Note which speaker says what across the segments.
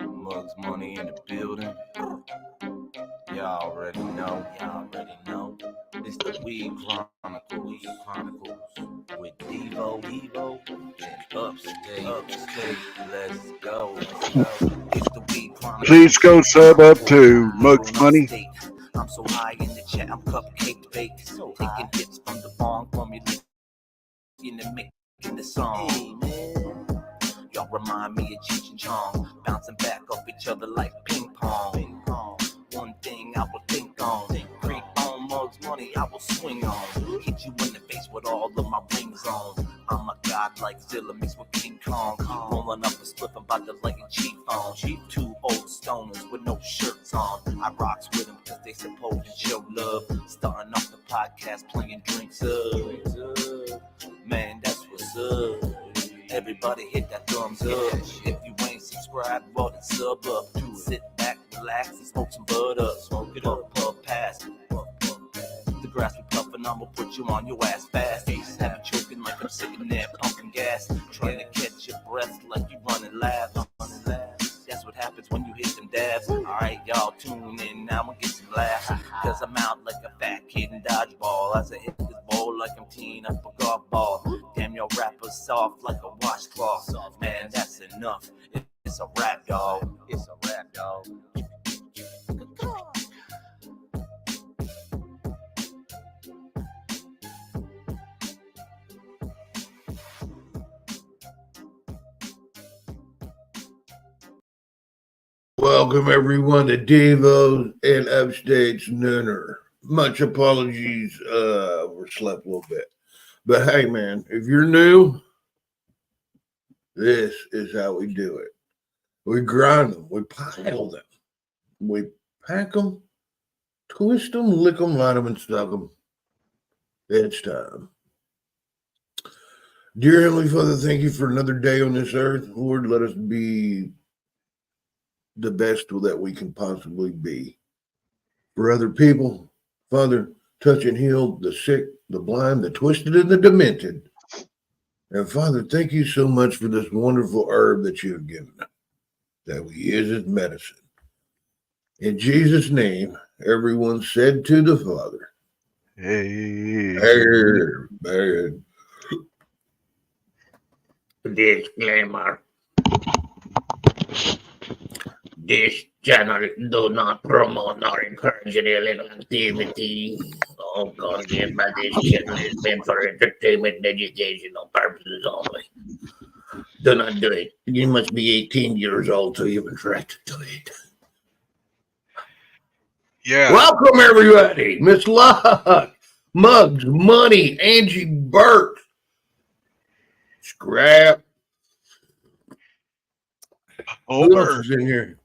Speaker 1: Mugs Money in the building. Y'all already know. It's the Weed Chronicles with Devo and Upstate. Let's go. It's the Weed Chronicles.
Speaker 2: Please go sub up to Mugs Money.
Speaker 1: I'm so high in the chat, I'm cupcake baked. Taking hits from the bong, formulating and making the song. Y'all remind me of Cheech and Chong, bouncing back off each other like ping pong. One thing I will think on, creep on Mugs Money, I will swing on. Hit you in the face with all of my wings on. I'm a god like Zilla mixed with King Kong. Rolling up a spliff, I'm about to light a cheap on. Two old stoners with no shirts on. I rocks with them cause they supposed to show love. Starting off the podcast playing drinks up. Man, that's what's up. Everybody hit that thumbs up. If you ain't subscribed, well then sub up. Sit back, relax, and smoke some bud up. Smoke it up, puff past. The grass we puffin', I'ma put you on your ass fast. Have you choking like I'm sitting there pumping gas. Trying to catch your breath like you running labs. That's what happens when you hit them dabs. Alright, y'all tune in, now I'ma get some laughs. Cause I'm out like a fat kid in dodgeball. As I hit this ball like I'm teeing up a golf ball. Damn, your rapper's soft like a washcloth. Man, that's enough. It's a rap, y'all. It's a rap, y'all.
Speaker 3: Welcome everyone to Devo and Upstate's Nooner. Much apologies, we slept a little bit. But hey man, if you're new, this is how we do it. We grind them, we pile them, we pack them, twist them, lick them, line them, and stuck them. It's time. Dear Heavenly Father, thank you for another day on this earth. Lord, let us be the best that we can possibly be. For other people, Father, touch and heal the sick, the blind, the twisted, and the demented. And Father, thank you so much for this wonderful herb that you have given us, that we use as medicine. In Jesus' name, everyone said to the Father, Amen.
Speaker 4: Disclaimer. This channel do not promote nor encourage any illegal activity. All content by this channel is meant for entertainment and educational purposes only. Do not do it. You must be 18 years old to even try to do it.
Speaker 2: Yeah.
Speaker 3: Welcome everybody. Miss Locke, Mugs, Money, Angie Burke, Scrap. Who else
Speaker 2: Homer.
Speaker 3: is in here?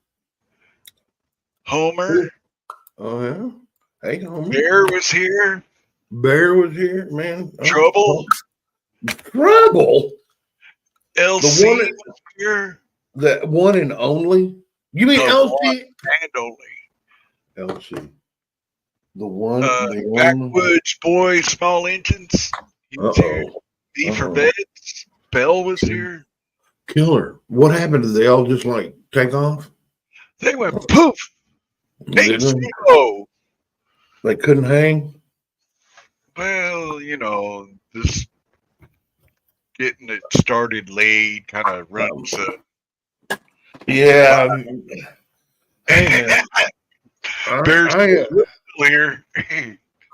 Speaker 2: Homer.
Speaker 3: Oh yeah. Hey, Homer.
Speaker 2: Bear was here.
Speaker 3: Bear was here, man.
Speaker 2: Trouble.
Speaker 3: Trouble.
Speaker 2: LC was here.
Speaker 3: The one and only. You mean
Speaker 2: The
Speaker 3: LC?
Speaker 2: one and only.
Speaker 3: LC. The one. The
Speaker 2: Backwoods boy, small engines. He was here. B for Beds. Bell was here.
Speaker 3: Killer. What happened? Did they all just like take off?
Speaker 2: They went poof. H-O.
Speaker 3: They couldn't hang?
Speaker 2: Well, you know, this getting it started late kind of runs.
Speaker 3: Yeah. Hey, man.
Speaker 2: Bear's clear.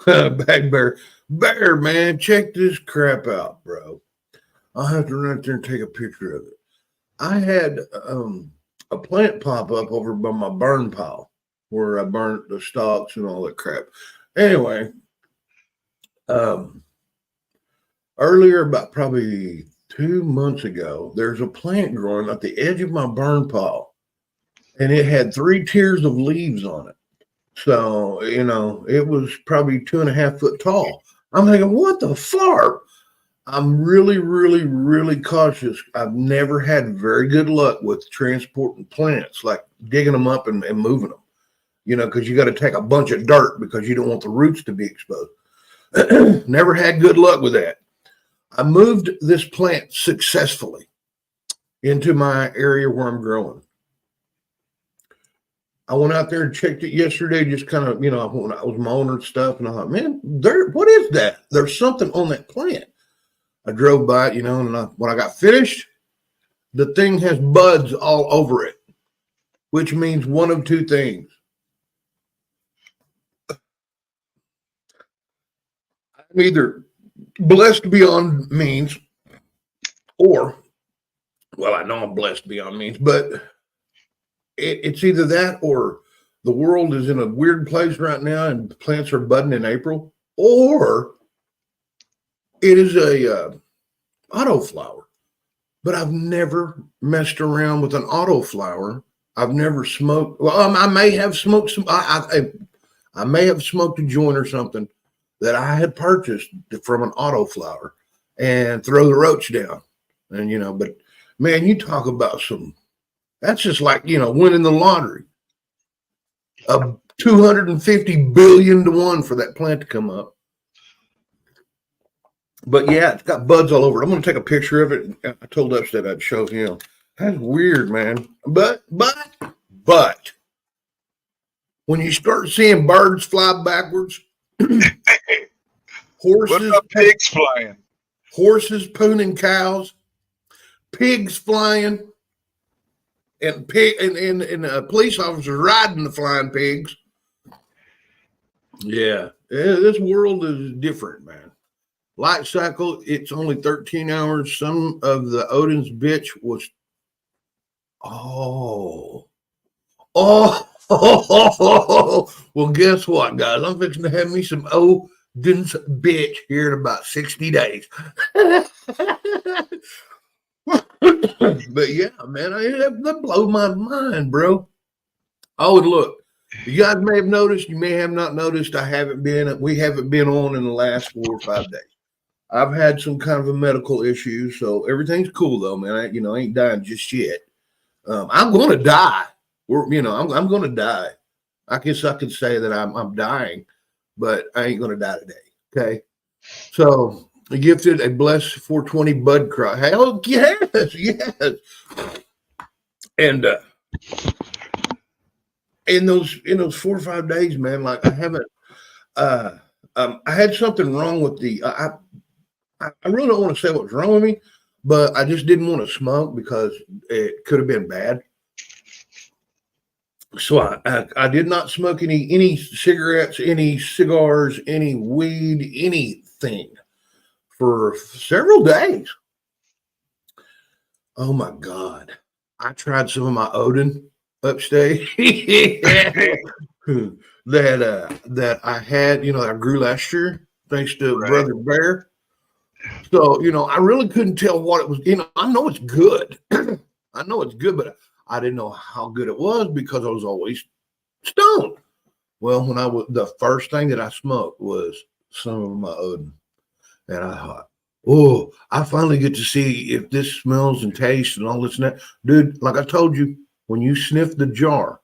Speaker 3: Back Bear. Bear, man, check this crap out, bro. I'll have to run out there and take a picture of it. I had a plant pop up over by my burn pile where I burnt the stalks and all that crap. Anyway, earlier, about probably 2 months ago, there's a plant growing at the edge of my burn pile, and it had 3 tiers of leaves on it. So, you know, it was probably 2.5 foot tall. I'm thinking, what the fart? I'm really, really, really cautious. I've never had very good luck with transporting plants, like digging them up and moving them, you know, because you got to take a bunch of dirt because you don't want the roots to be exposed. Never had good luck with that. I moved this plant successfully into my area where I'm growing. I went out there and checked it yesterday, just kind of, when I was mowing and stuff, and I thought, man, what is that? There's something on that plant. I drove by it, and when I got finished, the thing has buds all over it, which means one of two things. I'm either blessed beyond means, or, well, I know I'm blessed beyond means, but it's either that or the world is in a weird place right now and plants are budding in April, or it is a autoflower. But I've never messed around with an autoflower. I've never smoked. Well, I may have smoked some. I may have smoked a joint or something that I had purchased from an autoflower and throw the roach down. And but man, you talk about some. That's just like winning the lottery. 250 billion to 1 for that plant to come up. But yeah, it's got buds all over it. I'm going to take a picture of it. I told Upstead I'd show him. That's weird, man. But when you start seeing birds fly backwards,
Speaker 2: What about pigs flying?
Speaker 3: Horses pooning cows, pigs flying, and police officers riding the flying pigs. Yeah, this world is different, man. Light cycle, it's only 13 hours. Some of the Odin's bitch was, well, guess what, guys? I'm fixing to have me some Odin's bitch here in about 60 days. But yeah, man, that blew my mind, bro. Oh, and look, you guys may have noticed, you may have not noticed, we haven't been on in the last 4 or 5 days. I've had some kind of a medical issue, so everything's cool though, man. I ain't dying just yet. I'm going to die. I'm going to die. I guess I could say that I'm dying, but I ain't going to die today. Okay. So I gifted a blessed 420 bud cry. Hell yes. And in those 4 or 5 days, man, like I haven't. I had something wrong with the. I really don't want to say what's wrong with me, but I just didn't want to smoke because it could have been bad. So I did not smoke any cigarettes, any cigars, any weed, anything for several days. Oh my God. I tried some of my Odin upstate that I had, I grew last year thanks to Brother Bear. So, I really couldn't tell what it was. I know it's good. I know it's good, but I didn't know how good it was because I was always stoned. Well, the first thing that I smoked was some of my Odin. And I thought, oh, I finally get to see if this smells and tastes and all this and that. Dude, like I told you, when you sniff the jar,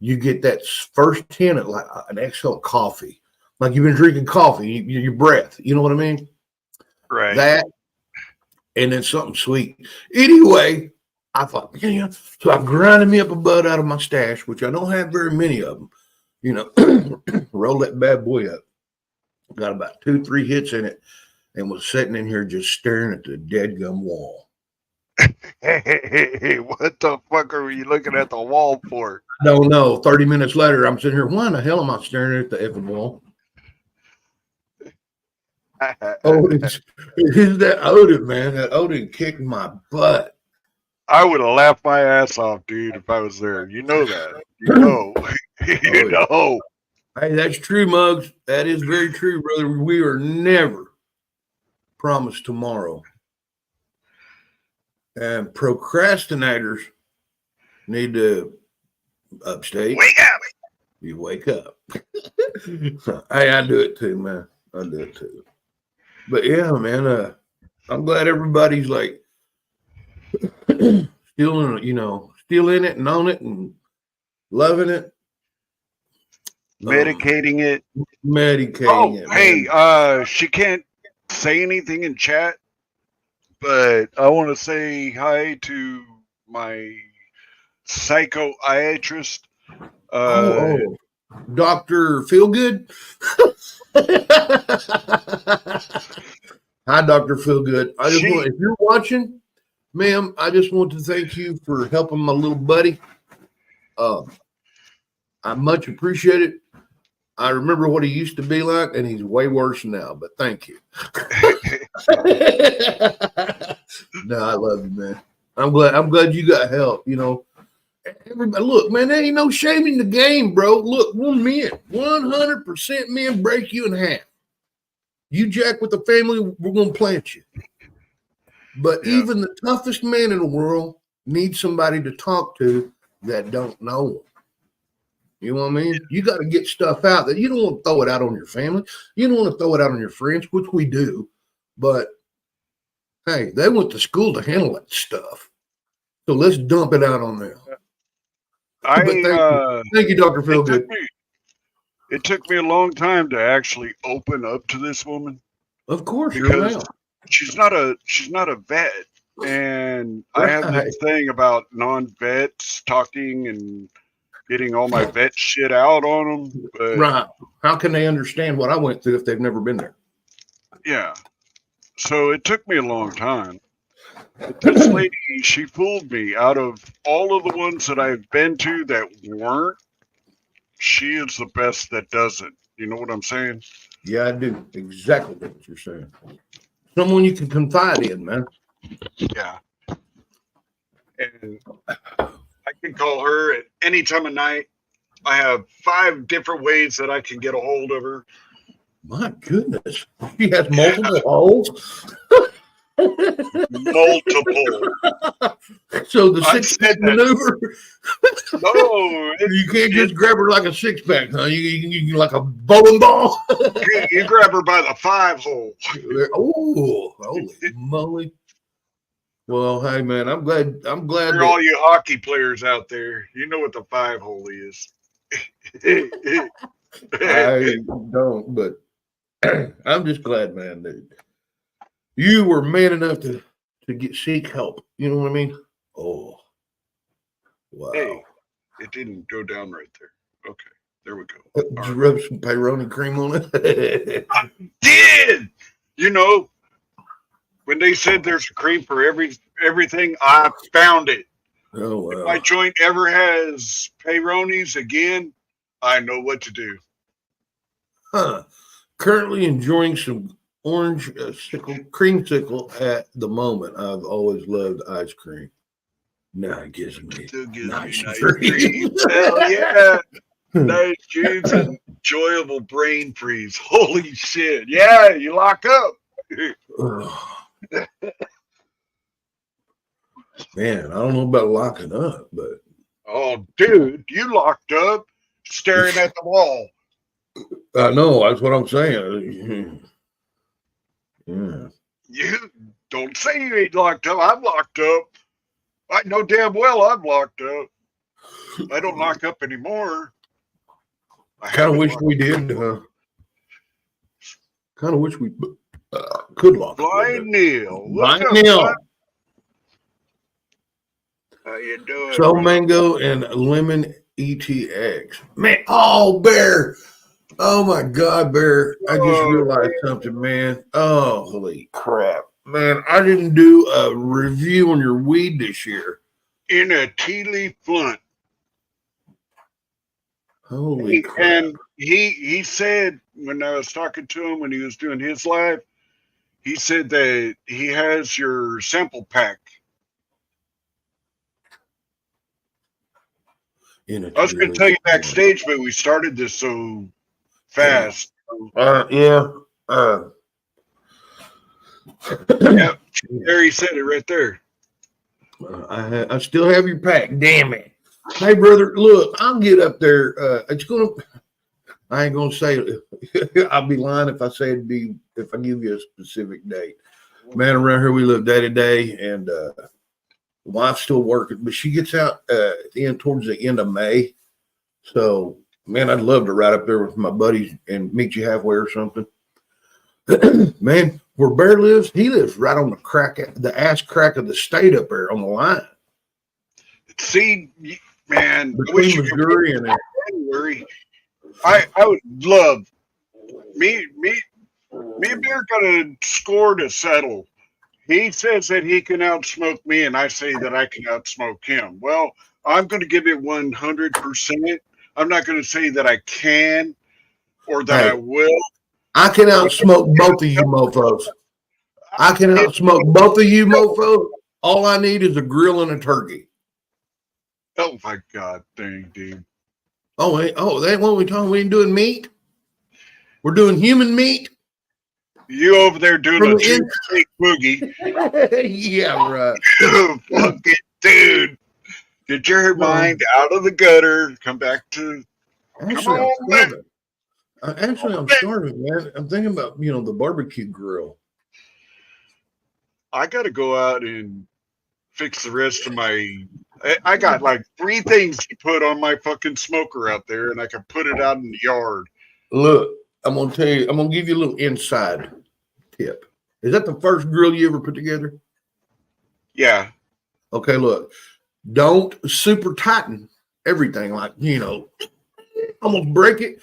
Speaker 3: you get that first hint of like an exhale of coffee. Like you've been drinking coffee, your breath. You know what I mean?
Speaker 2: Right.
Speaker 3: That, and then something sweet. Anyway, I thought, so I grinded me up a bud out of my stash, which I don't have very many of them. Roll that bad boy up. Got about 2-3 hits in it, and was sitting in here just staring at the dead gum wall.
Speaker 2: Hey, what the fuck are you looking at the wall for?
Speaker 3: I don't know. 30 minutes later, I'm sitting here. Why in the hell am I staring at the effing wall? Is that Odin, man? That Odin kicked my butt.
Speaker 2: I would have laughed my ass off, dude, if I was there. You know that. You know. You know.
Speaker 3: Hey, that's true, Muggs. That is very true, brother. We are never promised tomorrow. And procrastinators need to upstate.
Speaker 2: Wake up.
Speaker 3: You wake up. Hey, I do it too, man. I do it too. But yeah, man, I'm glad everybody's like still in it and on it and loving it.
Speaker 2: Medicating it.
Speaker 3: Medicating it.
Speaker 2: Hey, she can't say anything in chat, but I want to say hi to my psychiatrist.
Speaker 3: Oh, Dr. Feelgood. Hi, Dr. Feelgood. I just want, if you're watching, ma'am, I just want to thank you for helping my little buddy. I much appreciate it. I remember what he used to be like, and he's way worse now, but thank you. No, I love you, man. I'm glad you got help. You know, everybody, look, man, there ain't no shame in the game, bro. Look, we're men. 100% men break you in half. You jack with the family, we're gonna plant you. But even the toughest man in the world needs somebody to talk to that don't know him. You know what I mean? You got to get stuff out that you don't want to throw it out on your family. You don't want to throw it out on your friends, which we do. But hey, they went to school to handle that stuff. So let's dump it out on them. Thank you, Dr. Feelgood.
Speaker 2: It took me a long time to actually open up to this woman.
Speaker 3: Of course,
Speaker 2: because she's not a vet, and I have this thing about non-vets talking and getting all my vet shit out on them. But
Speaker 3: right. How can they understand what I went through if they've never been there?
Speaker 2: Yeah. So it took me a long time. But this lady, she fooled me. Out of all of the ones that I've been to that weren't, she is the best that does it. You know what I'm saying?
Speaker 3: Yeah, I do. Exactly what you're saying. Someone you can confide in, man.
Speaker 2: Yeah. And I can call her at any time of night. I have 5 different ways that I can get a hold of her.
Speaker 3: My goodness. She has multiple holes.
Speaker 2: Multiple.
Speaker 3: So the 6-pack maneuver.
Speaker 2: No,
Speaker 3: you can't just grab her like a 6-pack, huh? You like a bowling ball.
Speaker 2: You grab her by the 5 hole.
Speaker 3: Oh, holy moly! Well, hey man, I'm glad.
Speaker 2: For all you hockey players out there, you know what the 5 hole is.
Speaker 3: I don't, but I'm just glad, man, that you were man enough to seek help. You know what I mean? Oh, wow.
Speaker 2: Hey, it didn't go down right there. Okay, there we go.
Speaker 3: Did you rub some pepperoni cream on it?
Speaker 2: I did. You know, when they said there's a cream for everything, I found it.
Speaker 3: Oh, wow.
Speaker 2: If my joint ever has peyronie's again, I know what to do.
Speaker 3: Huh. Currently enjoying some orange creamsicle at the moment. I've always loved ice cream. Now it gives me nice dreams.
Speaker 2: Hell yeah. Nice dreams and enjoyable brain freeze. Holy shit. Yeah, you lock up.
Speaker 3: Man, I don't know about locking up, but
Speaker 2: oh, dude, you locked up staring at the wall.
Speaker 3: I know, that's what I'm saying. Yeah.
Speaker 2: You don't say you ain't locked up. I'm locked up. I know damn well I'm locked up. I don't lock up anymore.
Speaker 3: I kind of wish we did. Kind of wish we could lock up.
Speaker 2: Blind Neil.
Speaker 3: Blind Neil.
Speaker 2: How you doing?
Speaker 3: So mango and lemon ETX. Man, oh, Bear. Oh, my God, Bear. I just realized something, man. Oh, holy crap. Man, I didn't do a review on your weed this year.
Speaker 2: In a tea leaf blunt.
Speaker 3: Holy crap.
Speaker 2: And he said, when I was talking to him when he was doing his live, he said that he has your sample pack. I was going to tell you backstage, but we started this so fast.
Speaker 3: Yeah.
Speaker 2: Yeah, there he said it right there.
Speaker 3: I still have your pack. Damn it. Hey, brother, look, I'll get up there. I ain't going to say it. I'll be lying if I say if I give you a specific date. Man, around here we live day to day, and the wife's still working, but she gets out towards the end of May. So, man, I'd love to ride up there with my buddies and meet you halfway or something. Man, where Bear lives, he lives right on the ass crack of the state up there on the line.
Speaker 2: See, man, I
Speaker 3: Between
Speaker 2: wish you could
Speaker 3: Missouri and
Speaker 2: January. I would love me and Bear got a score to settle. He says that he can outsmoke me, and I say that I can outsmoke him. Well, I'm going to give it 100%. I'm not going to say that I can or that I will.
Speaker 3: I can outsmoke both of you mofos. I can outsmoke both of you mofos. All I need is a grill and a turkey.
Speaker 2: Oh my God, dang, dude.
Speaker 3: That what we talking? We ain't doing meat. We're doing human meat.
Speaker 2: You over there doing
Speaker 3: From
Speaker 2: a
Speaker 3: the
Speaker 2: cheesecake boogie.
Speaker 3: Yeah, right.
Speaker 2: Fucking dude. Get your mind out of the gutter. Come back to.
Speaker 3: Actually,
Speaker 2: Come on, man.
Speaker 3: I'm starving, man. I'm thinking about the barbecue grill.
Speaker 2: I got to go out and fix the rest of my. I got like 3 things to put on my fucking smoker out there, and I can put it out in the yard.
Speaker 3: Look, I'm gonna tell you. I'm gonna give you a little inside tip. Is that the first grill you ever put together?
Speaker 2: Yeah.
Speaker 3: Okay, look. Don't super tighten everything like almost break it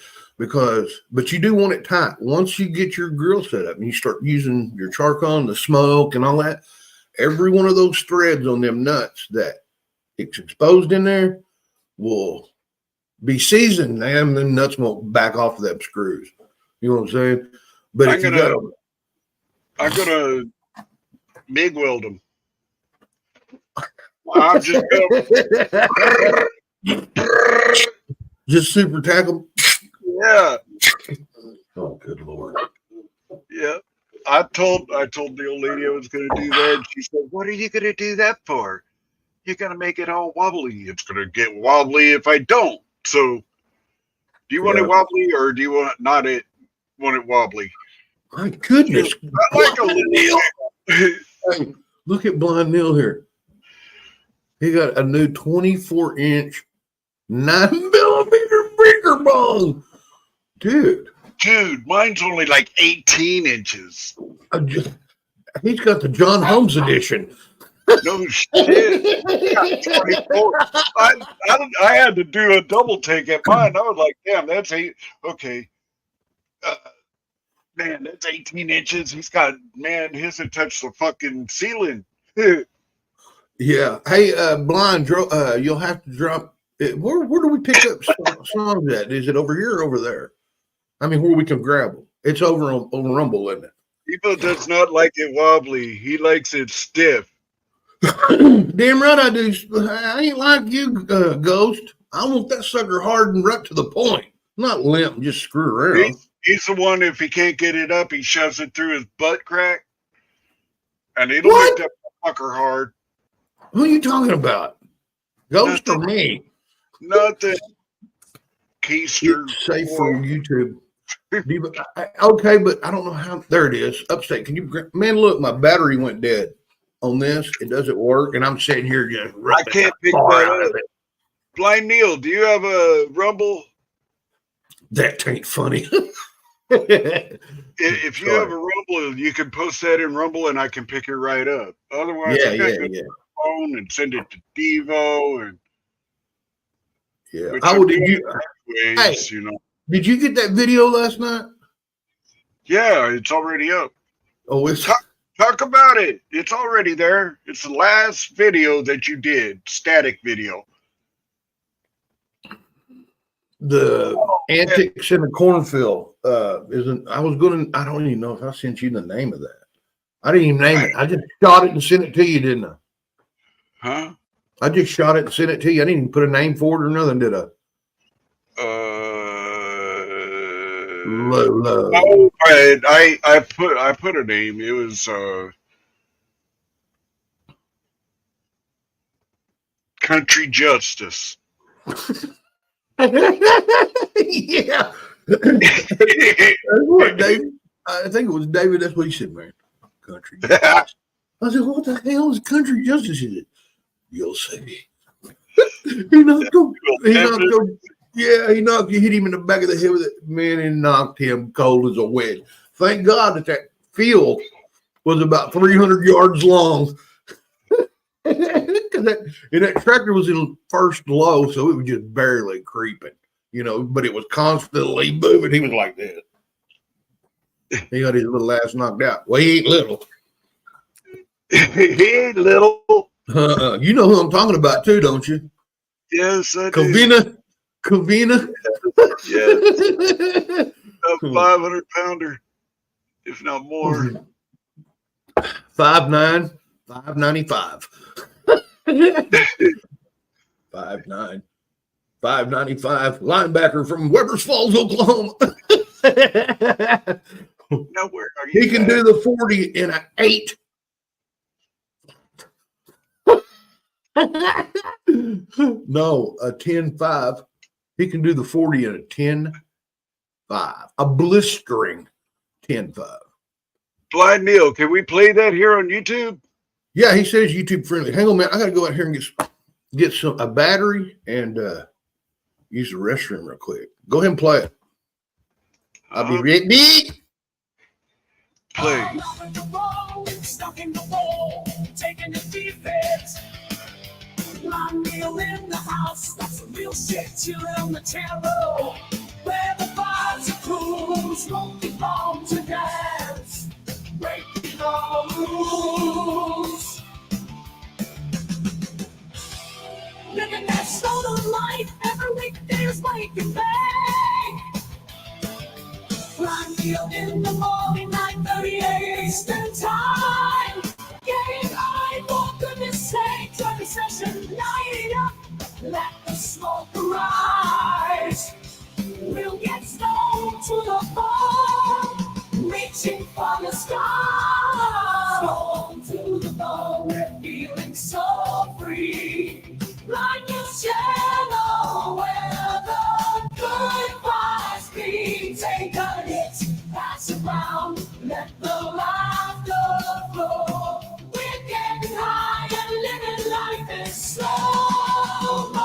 Speaker 3: but you do want it tight. Once you get your grill set up and you start using your charcoal and the smoke and all that, every one of those threads on them nuts that it's exposed in there will be seasoned, and the nuts won't back off of them screws. You know what I'm saying? But I'm
Speaker 2: gonna MIG weld them. I'm just gonna
Speaker 3: just super tackle.
Speaker 2: Yeah.
Speaker 3: Oh, good Lord.
Speaker 2: Yeah. I told the old lady I was gonna do that. And she said, "What are you gonna do that for? You're gonna make it all wobbly. It's gonna get wobbly if I don't. So do you want it wobbly or do you want it wobbly?"
Speaker 3: My goodness.
Speaker 2: I like a little
Speaker 3: Hey, look at Blind Neil here. He got a new 24-inch 9mm breaker bong. Dude,
Speaker 2: mine's only like 18 inches.
Speaker 3: He's got the John Holmes edition.
Speaker 2: No shit. I had to do a double take at mine. I was like, damn, that's 8. Okay. Man, that's 18 inches. He's got, his had touched the fucking ceiling.
Speaker 3: Yeah. Hey, Blind, you'll have to drop it. Where do we pick up songs at? Is it over here or over there? I mean, where we can grab them. It's over on Rumble, isn't it?
Speaker 2: People does not like it wobbly. He likes it stiff.
Speaker 3: Damn right I do. I ain't like you, Ghost. I want that sucker hard and right to the point. Not limp, just screw around.
Speaker 2: He's the one, if he can't get it up, he shoves it through his butt crack. And it'll make that fucker hard.
Speaker 3: Who are you talking about? Ghost or me?
Speaker 2: Nothing. Keister.
Speaker 3: It's safe for YouTube. Okay, but I don't know how. There it is. Upstate. Can you, man, look, my battery went dead on this. It doesn't work. And I'm sitting here just
Speaker 2: I can't pick that up. Blind Neil, do you have a Rumble?
Speaker 3: That ain't funny.
Speaker 2: If you have a Rumble, you can post that in Rumble and I can pick it right up. Otherwise, I got to go to the phone and send it to Devo. And
Speaker 3: yeah. How did you?
Speaker 2: Hey,
Speaker 3: did you get that video last night?
Speaker 2: Yeah, it's already up.
Speaker 3: Oh, it's
Speaker 2: talk about it. It's already there. It's the last video that you did, static video.
Speaker 3: The antics in the cornfield isn't. I don't even know if I sent you the name of that. I didn't even name it. I just shot it and sent it to you, didn't I?
Speaker 2: Huh?
Speaker 3: I just shot it and sent it to you. I didn't even put a name for it or nothing, did I? Low.
Speaker 2: Oh, I put a name. It was Country Justice.
Speaker 3: Yeah. What, David? I think it was David. That's what he said, man. Country Justice. I said, what the hell is Country Justice? He said, you'll see. He hit him in the back of the head with it, man, and knocked him cold as a wedge. Thank God that field was about 300 yards long. And that tractor was in first low, so it was just barely creeping, but it was constantly moving. He was like this. He got his little ass knocked out. Well, he ain't little.
Speaker 2: He ain't little.
Speaker 3: You know who I'm talking about too, don't you?
Speaker 2: Yes, I do.
Speaker 3: Covina.
Speaker 2: Yes. A 500-pounder, if not more.
Speaker 3: 5'9", 595. 5'9", 595, linebacker from Webbers Falls, Oklahoma.
Speaker 2: Now, where are you?
Speaker 3: He can do the 40 in an 8. No, a 10.5. He can do the 40 in a 10.5. A blistering 10.5.
Speaker 2: Blind Neil, can we play that here on YouTube?
Speaker 3: Yeah, he says YouTube friendly. Hang on, man. I got to go out here and get a battery and use the restroom real quick. Go ahead and play it. I'll be ready.
Speaker 2: Play.
Speaker 1: Stuck in the wall, taking the defense. Blind Neil in the house, that's some real shit. Chilling on the terror, where the vibes are cool, smoking bombs and dance, breaking all the rules. Living that stolen life, every weekday is waking back. Blind Neil in the morning, 9:30 Eastern time. Game eye, for goodness sake, turn the session, light it up, let the smoke rise. We'll get stoned to the bone, reaching for the sky. Stoned to the bone, we're feeling so free. Blind Neil's channel, where the good vibes be. Take a hit, pass around, let the laughter flow. We're getting high and living life in slow mo.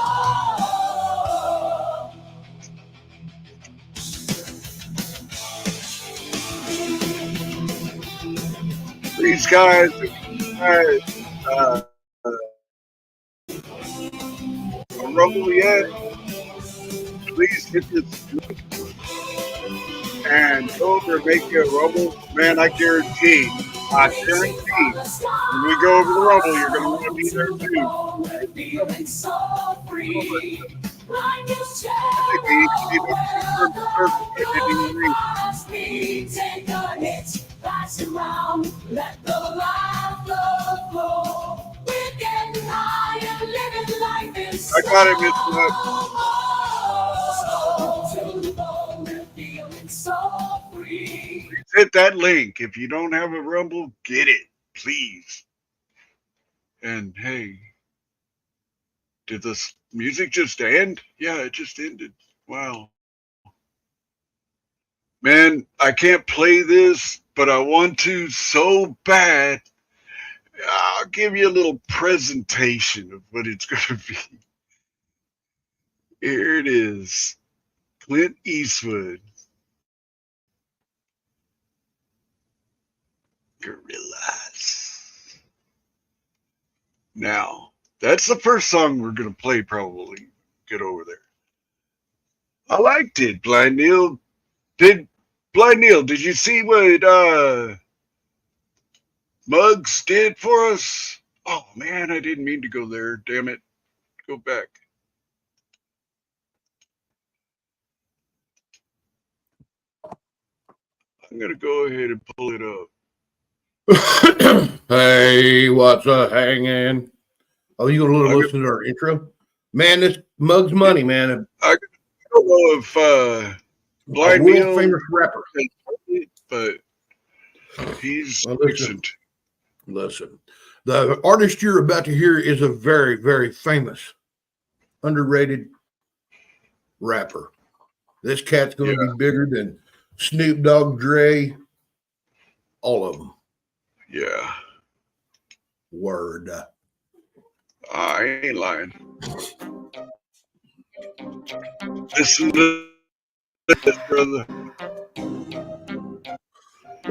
Speaker 2: These guys, Rumble yet? Please hit this link and go over and make you a Rumble. Man, I guarantee, when we go over the Rumble, you're going to want to be there too.
Speaker 1: Pass around, let the laughter flow. We're getting high and living life is
Speaker 2: I got it, Please hit that link. If you don't have a Rumble, get it, please. And hey, did this music just end? Yeah, it just ended. Wow. Man, I can't play this, but I want to so bad. I'll give you a little presentation of what it's going to be. Here it is. Clint Eastwood. Gorillas. Now, that's the first song we're going to play probably. Get over there. I liked it, Blind Neil. Blind Neil, did you see what Muggs did for us? Oh, man, I didn't mean to go there. Damn it. Go back. I'm going to go ahead and pull it up.
Speaker 3: Hey, what's a hanging? Oh, you going to listen to our intro? Man, this Muggs Money, man.
Speaker 2: I don't know if Blind Neil,
Speaker 3: famous rapper,
Speaker 2: but he's
Speaker 3: listen. The artist you're about to hear is a very, very famous, underrated rapper. This cat's going to be bigger than Snoop Dogg, Dre, all of them.
Speaker 2: Yeah.
Speaker 3: Word.
Speaker 2: I ain't lying. Listen to this, brother.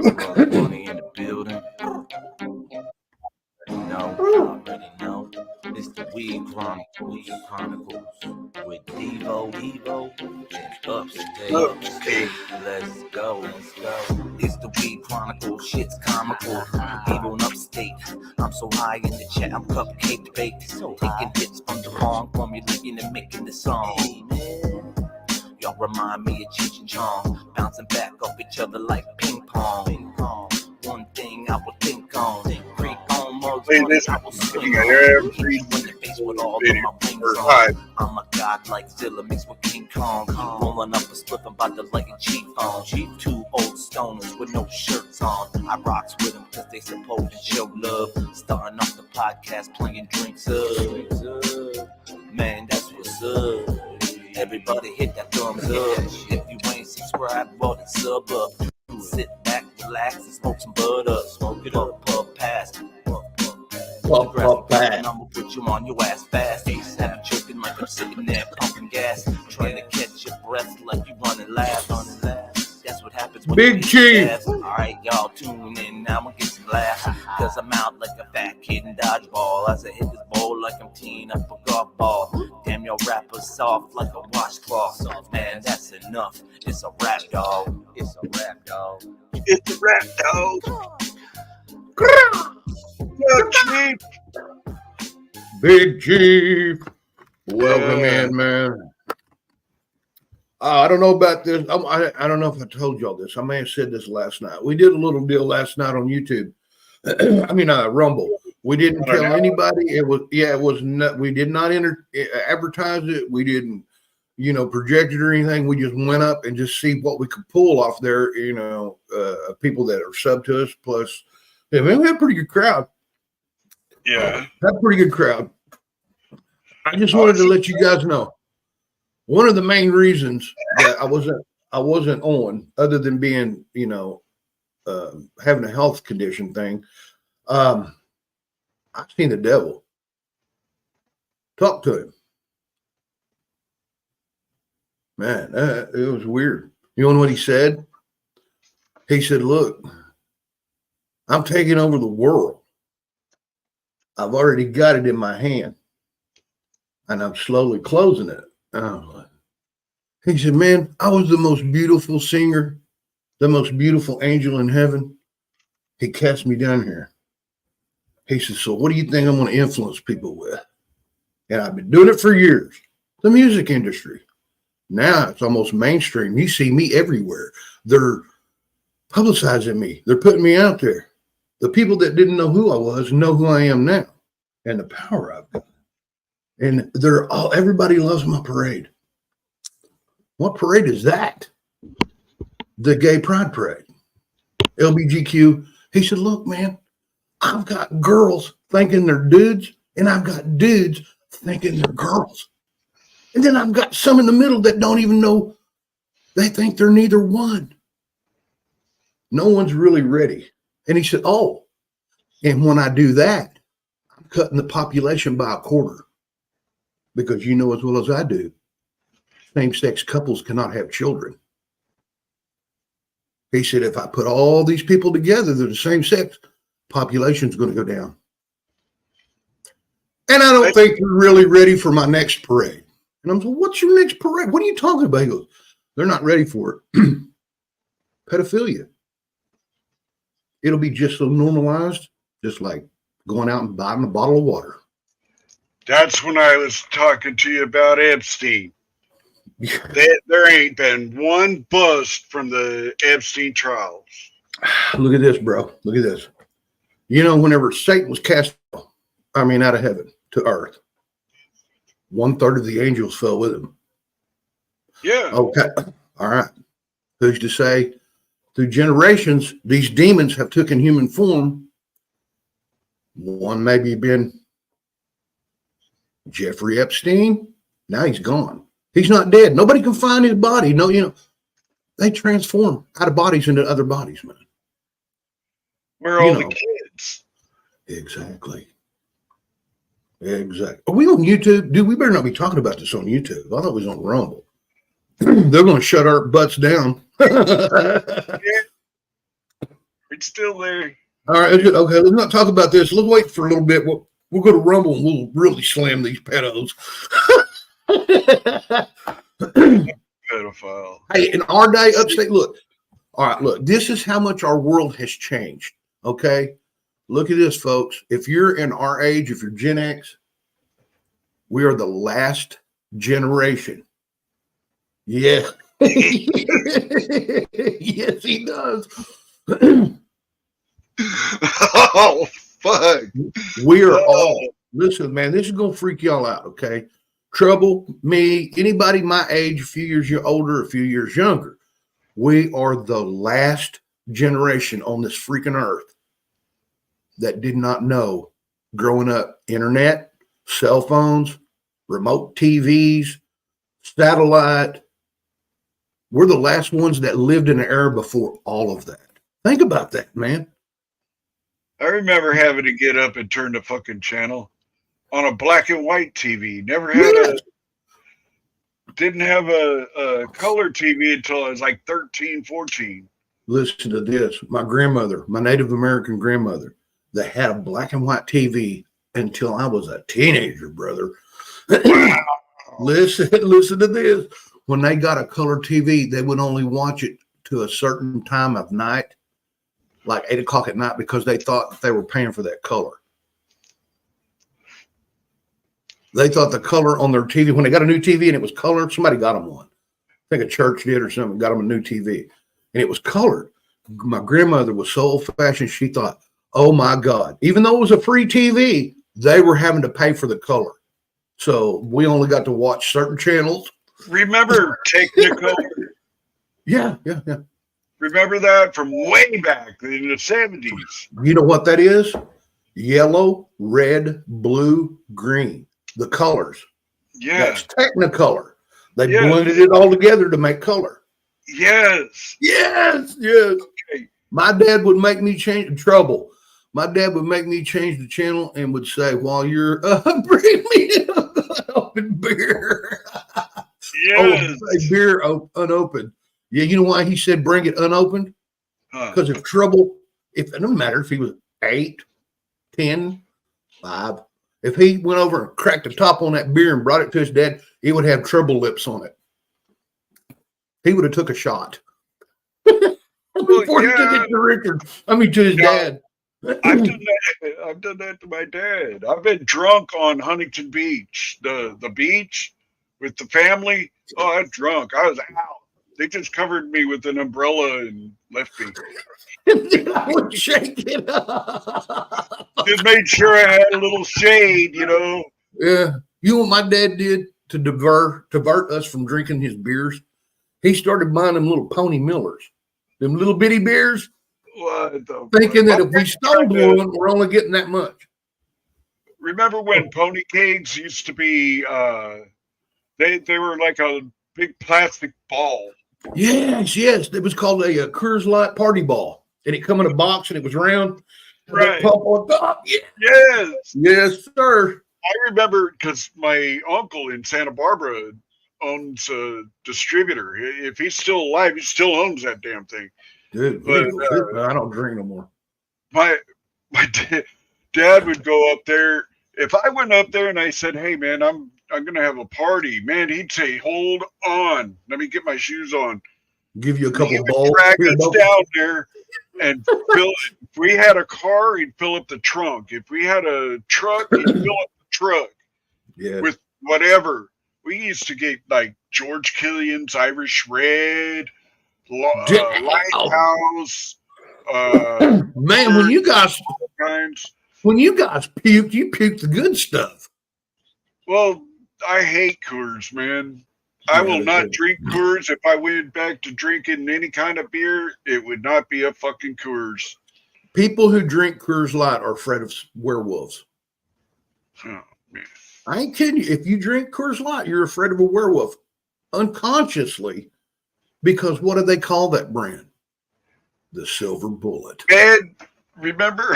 Speaker 1: Rug Bunny in the building. Already know. It's the Weed Chronicles with Devo and Upstate. Let's go. It's the Weed Chronicles, shit's comical. Devo and Upstate. I'm so high in the chat, I'm cupcake baked. Taking hits from the wrong formulating and making the song. Y'all remind me of Cheech and Chong, bouncing back off each other like ping pong. One thing I would think on, creep on mugs, I will swing on. Hit you in the face with all of my wings on. I'm a god like Zilla mixed with King Kong. Rolling up a slip, I'm about to light a cheap on. Two old stoners with no shirts on. I rocks with them cause they supposed to show love. Starting off the podcast playing drinks up. Man, that's what's up. Everybody hit that thumbs up. If you ain't subscribed, well then sub up. Sit back, relax, and smoke some bud up. Smoke it up, puff pass. And I'ma put you on your ass fast. Have you choking like I'm sitting there pumping gas, trying to catch your breath like you running laps. That's what happens when
Speaker 3: Big Chief.
Speaker 1: Alright, y'all tune in. Now I'ma get some laughs. Cause I'm out like a fat kid in dodgeball. As I hit this bowl like I'm teeing up a golf ball. Damn, your rapper soft like a washcloth. Man, that's enough. It's a rap, dog. It's a rap, dog.
Speaker 2: It's a rap, dog. Chief.
Speaker 3: Big Chief. Welcome in, man. I don't know about this. I don't know if I told y'all this. I may have said this last night. We did a little deal last night on YouTube. Rumble. We didn't tell anybody. It was not. We did not advertise it. We didn't, project it or anything. We just went up and just see what we could pull off there. People that are sub to us. Plus, we had a pretty good crowd.
Speaker 2: Yeah,
Speaker 3: had a pretty good crowd. I just wanted to let you guys know. One of the main reasons that I wasn't on, other than being, having a health condition thing, I've seen the devil. Talk to him. Man, it was weird. You know what he said? He said, look, I'm taking over the world. I've already got it in my hand. And I'm slowly closing it. He said, man, I was the most beautiful singer, the most beautiful angel in heaven. He cast me down here. He said, so what do you think I'm going to influence people with? And I've been doing it for years. The music industry. Now it's almost mainstream. You see me everywhere. They're publicizing me. They're putting me out there. The people that didn't know who I was know who I am now and the power I've got. And everybody loves my parade. What parade is that? The Gay Pride Parade. LBGQ. He said, look, man, I've got girls thinking they're dudes, and I've got dudes thinking they're girls. And then I've got some in the middle that don't even know. They think they're neither one. No one's really ready. And he said, oh, and when I do that, I'm cutting the population by a quarter. Because you know as well as I do, same-sex couples cannot have children. He said, if I put all these people together, they're the same sex, population's going to go down. And I don't think you're really ready for my next parade. And I'm like, what's your next parade? What are you talking about? He goes, they're not ready for it. Pedophilia. It'll be just so normalized, just like going out and buying a bottle of water.
Speaker 2: That's when I was talking to you about Epstein. There ain't been one bust from the Epstein trials.
Speaker 3: Look at this, bro. Look at this. Whenever Satan was cast, out of heaven to earth, 1/3 of the angels fell with him.
Speaker 2: Yeah.
Speaker 3: Okay. All right. Who's to say through generations, these demons have taken human form? One maybe been Jeffrey Epstein. Now he's gone. He's not dead. Nobody can find his body. No, they transform out of bodies into other bodies, man.
Speaker 2: Where are all the kids?
Speaker 3: Exactly. Are we on YouTube? Dude, we better not be talking about this on YouTube. I thought it was on Rumble. They're going to shut our butts down.
Speaker 2: It's still there.
Speaker 3: All right, okay. Let's not talk about this. Let's wait for a little bit. We'll go to Rumble and we'll really slam these pedos.
Speaker 2: Pedophile.
Speaker 3: Hey, in our day, upstate, look. All right, look. This is how much our world has changed. Okay, look at this, folks. If you're in our age, if you're Gen X, we are the last generation. Yeah. Yes, he does.
Speaker 2: Oh, fuck.
Speaker 3: We are all, listen, man, this is going to freak y'all out, okay? Trouble, me, anybody my age, a few years older, a few years younger. We are the last generation on this freaking earth that did not know growing up internet, cell phones, remote TVs, satellite. We're the last ones that lived in an era before all of that. Think about that, man.
Speaker 2: I remember having to get up and turn the fucking channel on a black and white TV. Never had didn't have a color TV until I was like 13, 14.
Speaker 3: Listen to this. My grandmother, my Native American grandmother, they had a black and white TV until I was a teenager, brother. Listen to this. When they got a color TV, they would only watch it to a certain time of night, like 8 o'clock at night, because they thought that they were paying for that color. They thought the color on their TV, when they got a new TV and it was colored, somebody got them one. I think a church did or something, got them a new TV. And it was colored. My grandmother was so old-fashioned, she thought, oh my God. Even though it was a free TV, they were having to pay for the color. So we only got to watch certain channels.
Speaker 2: Remember Technicolor?
Speaker 3: Yeah.
Speaker 2: Remember that from way back in the 70s?
Speaker 3: You know what that is? Yellow, red, blue, green. The colors.
Speaker 2: Yeah.
Speaker 3: That's Technicolor. They blended it all together to make color.
Speaker 2: Yes.
Speaker 3: Okay. My dad would make me change trouble. My dad would make me change the channel and would say, while you're bring me an open beer.
Speaker 2: Yes.
Speaker 3: A beer unopened. Yeah, you know why he said bring it unopened? Because if trouble, it doesn't matter if he was 8, 10, 5. If he went over and cracked the top on that beer and brought it to his dad, it would have trouble lips on it. He would have took a shot. Before he took it to Richard. To his dad.
Speaker 2: I've done that to my dad. I've been drunk on Huntington Beach, the beach with the family. Oh, I'm drunk. I was out. They just covered me with an umbrella and left me.
Speaker 3: I would shake it up.
Speaker 2: Just made sure I had a little shade, you know.
Speaker 3: Yeah. You know what my dad did to divert us from drinking his beers? He started buying them little Pony Millers, them little bitty beers. Thinking that if we stole one, we're only getting that much.
Speaker 2: Remember when pony kegs used to be? They were like a big plastic ball.
Speaker 3: Yes. It was called a Coors Light party ball, and it come in a box and it was round.
Speaker 2: Right.
Speaker 3: Pump on top.
Speaker 2: Yeah.
Speaker 3: Yes, sir.
Speaker 2: I remember because my uncle in Santa Barbara owns a distributor. If he's still alive, he still owns that damn thing.
Speaker 3: Dude,
Speaker 2: but
Speaker 3: I don't drink no more.
Speaker 2: My dad would go up there. If I went up there and I said, "Hey, man, I'm gonna have a party," man, he'd say, "Hold on, let me get my shoes on."
Speaker 3: Give you a couple balls.
Speaker 2: Drag us down there and fill. If we had a car, he'd fill up the trunk. If we had a truck, he'd fill up the truck.
Speaker 3: Yeah.
Speaker 2: With whatever. We used to get like George Killian's Irish Red. Lighthouse,
Speaker 3: man. When you guys puked, you puked the good stuff.
Speaker 2: Well, I hate Coors, man. I will not drink Coors. If I went back to drinking any kind of beer, it would not be a fucking Coors.
Speaker 3: People who drink Coors Light are afraid of werewolves.
Speaker 2: Oh, man.
Speaker 3: I ain't kidding you. If you drink Coors Light, you're afraid of a werewolf unconsciously. Because what do they call that brand? The Silver Bullet.
Speaker 2: Man, remember?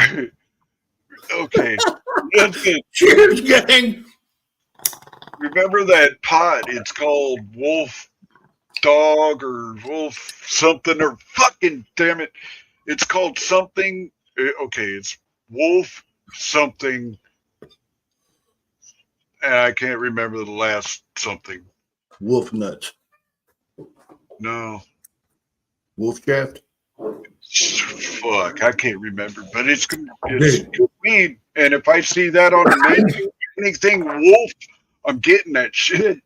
Speaker 2: Okay.
Speaker 3: Cheers, gang.
Speaker 2: Remember that pot? It's called Wolf Dog or Wolf something or fucking damn it. It's called something. Okay, it's Wolf something, and I can't remember the last something.
Speaker 3: Wolf nuts.
Speaker 2: No,
Speaker 3: Wolf shaft.
Speaker 2: fuck, I can't remember. But it's good
Speaker 3: Dude.
Speaker 2: weed, and if I see that on the menu, anything Wolf, I'm getting that shit.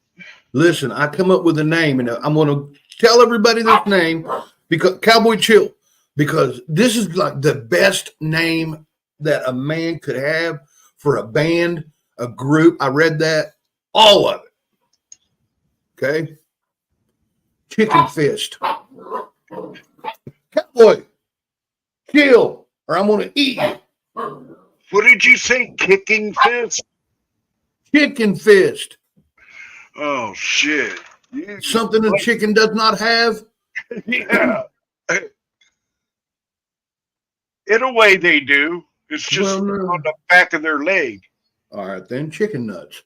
Speaker 3: Listen, I come up with a name, and I'm going to tell everybody this name because Cowboy Chill, because this is like the best name that a man could have for a band, a group. I read that, all of it. Okay, Chicken Fist, Cowboy Chill, or I'm going to eat you.
Speaker 2: What did you say? Kicking fist?
Speaker 3: Chicken Fist,
Speaker 2: Oh shit!
Speaker 3: something a chicken does not have.
Speaker 2: Yeah. In a way, they do. It's just
Speaker 3: Well, no.
Speaker 2: on the back of their leg.
Speaker 3: All right, then chicken nuts.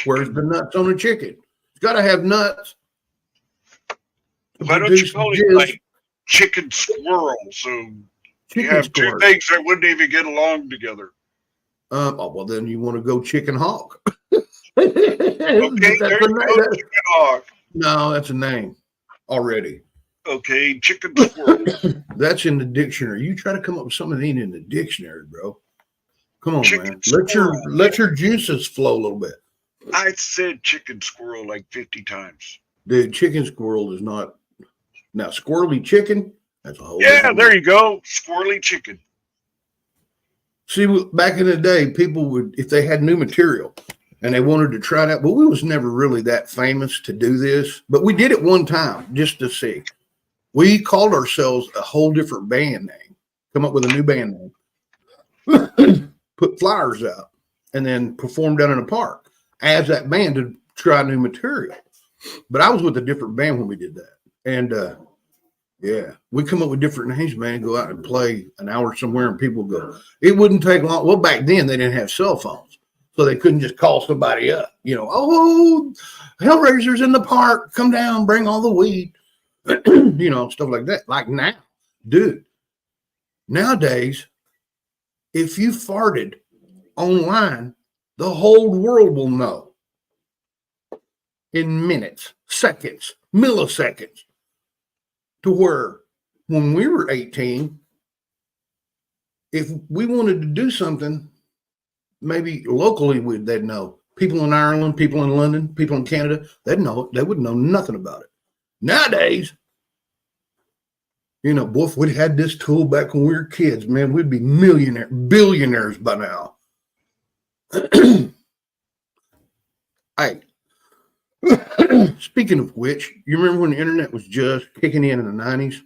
Speaker 3: Where's the nuts on a chicken? It's got to have nuts.
Speaker 2: Why don't you call it like chicken squirrel? So you have two things that wouldn't even get along together.
Speaker 3: Oh, well, then you want to go chicken hawk.
Speaker 2: Okay, there you go, chicken hawk.
Speaker 3: No, that's a name already.
Speaker 2: Okay, chicken squirrel.
Speaker 3: That's in the dictionary. You try to come up with something that ain't in the dictionary, bro. Come on,
Speaker 2: Chicken
Speaker 3: man.
Speaker 2: squirrel.
Speaker 3: Let your juices flow a little bit.
Speaker 2: I said chicken squirrel like 50 times.
Speaker 3: Dude, chicken squirrel is not. Now, squirrely chicken, that's a whole.
Speaker 2: Yeah, there you go. Squirrely chicken.
Speaker 3: See, back in the day, people would, if they had new material and they wanted to try it out, but we was never really that famous to do this. But we did it one time just to see. We called ourselves a whole different band name, come up with a new band name, put flyers out, and then perform down in a park as that band to try new material. But I was with a different band when we did that. And yeah, we come up with different names, man, go out and play an hour somewhere and people go. It wouldn't take long. Well, back then they didn't have cell phones, so they couldn't just call somebody up. You know, oh, Hellraiser's in the park. Come down, bring all the weed. You know, stuff like that. Like now, dude, nowadays, if you farted online, the whole world will know in minutes, seconds, milliseconds. To where when we were 18, if we wanted to do something, maybe locally they'd know. People in Ireland, people in London, people in Canada, they'd know it. They wouldn't know nothing about it. Nowadays, you know, boy, if we'd had this tool back when we were kids, man, we'd be billionaires by now. Hey, speaking of which, you remember when the internet was just kicking in the 90s?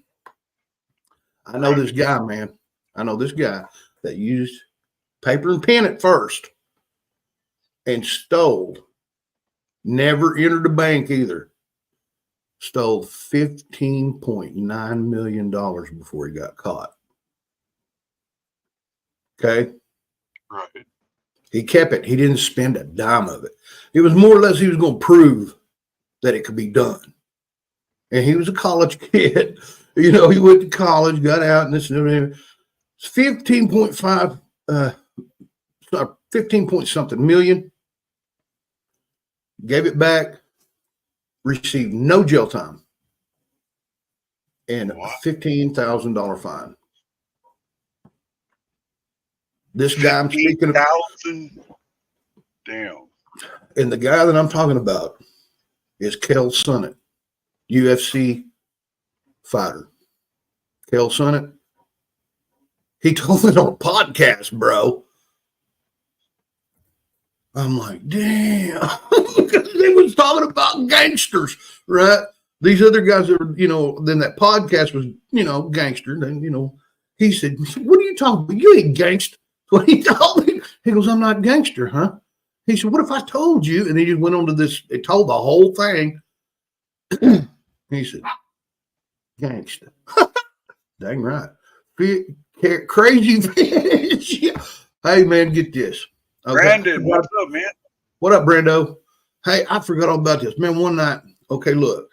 Speaker 3: I know this guy, man. I know this guy that used paper and pen at first and stole, never entered a bank either, stole $15.9 million before he got caught. Okay?
Speaker 2: Right.
Speaker 3: He kept it. He didn't spend a dime of it. It was more or less he was going to prove that it could be done. And he was a college kid. You know, he went to college, got out, and this and everything. It's 15.5, 15 point something million. Gave it back, received no jail time, and a $15,000 fine. This guy I'm speaking of,
Speaker 2: damn.
Speaker 3: And the guy that I'm talking about is Kel Sonnett, UFC fighter. Kel Sonnett. He told it on a podcast, bro. I'm like, damn. They was talking about gangsters, right? These other guys that were, you know, then that podcast was, you know, gangster. Then, you know, he said, what are you talking about? You ain't gangster. What he told me. He goes, I'm not gangster, huh? He said, what if I told you? And he just went on to this, it told the whole thing. He said, gangster. Dang right. Crazy fish. Hey, man, get this. Okay.
Speaker 2: Brandon, what's up, man?
Speaker 3: What up, Brando? Hey, I forgot all about this. Man, one night, okay, look.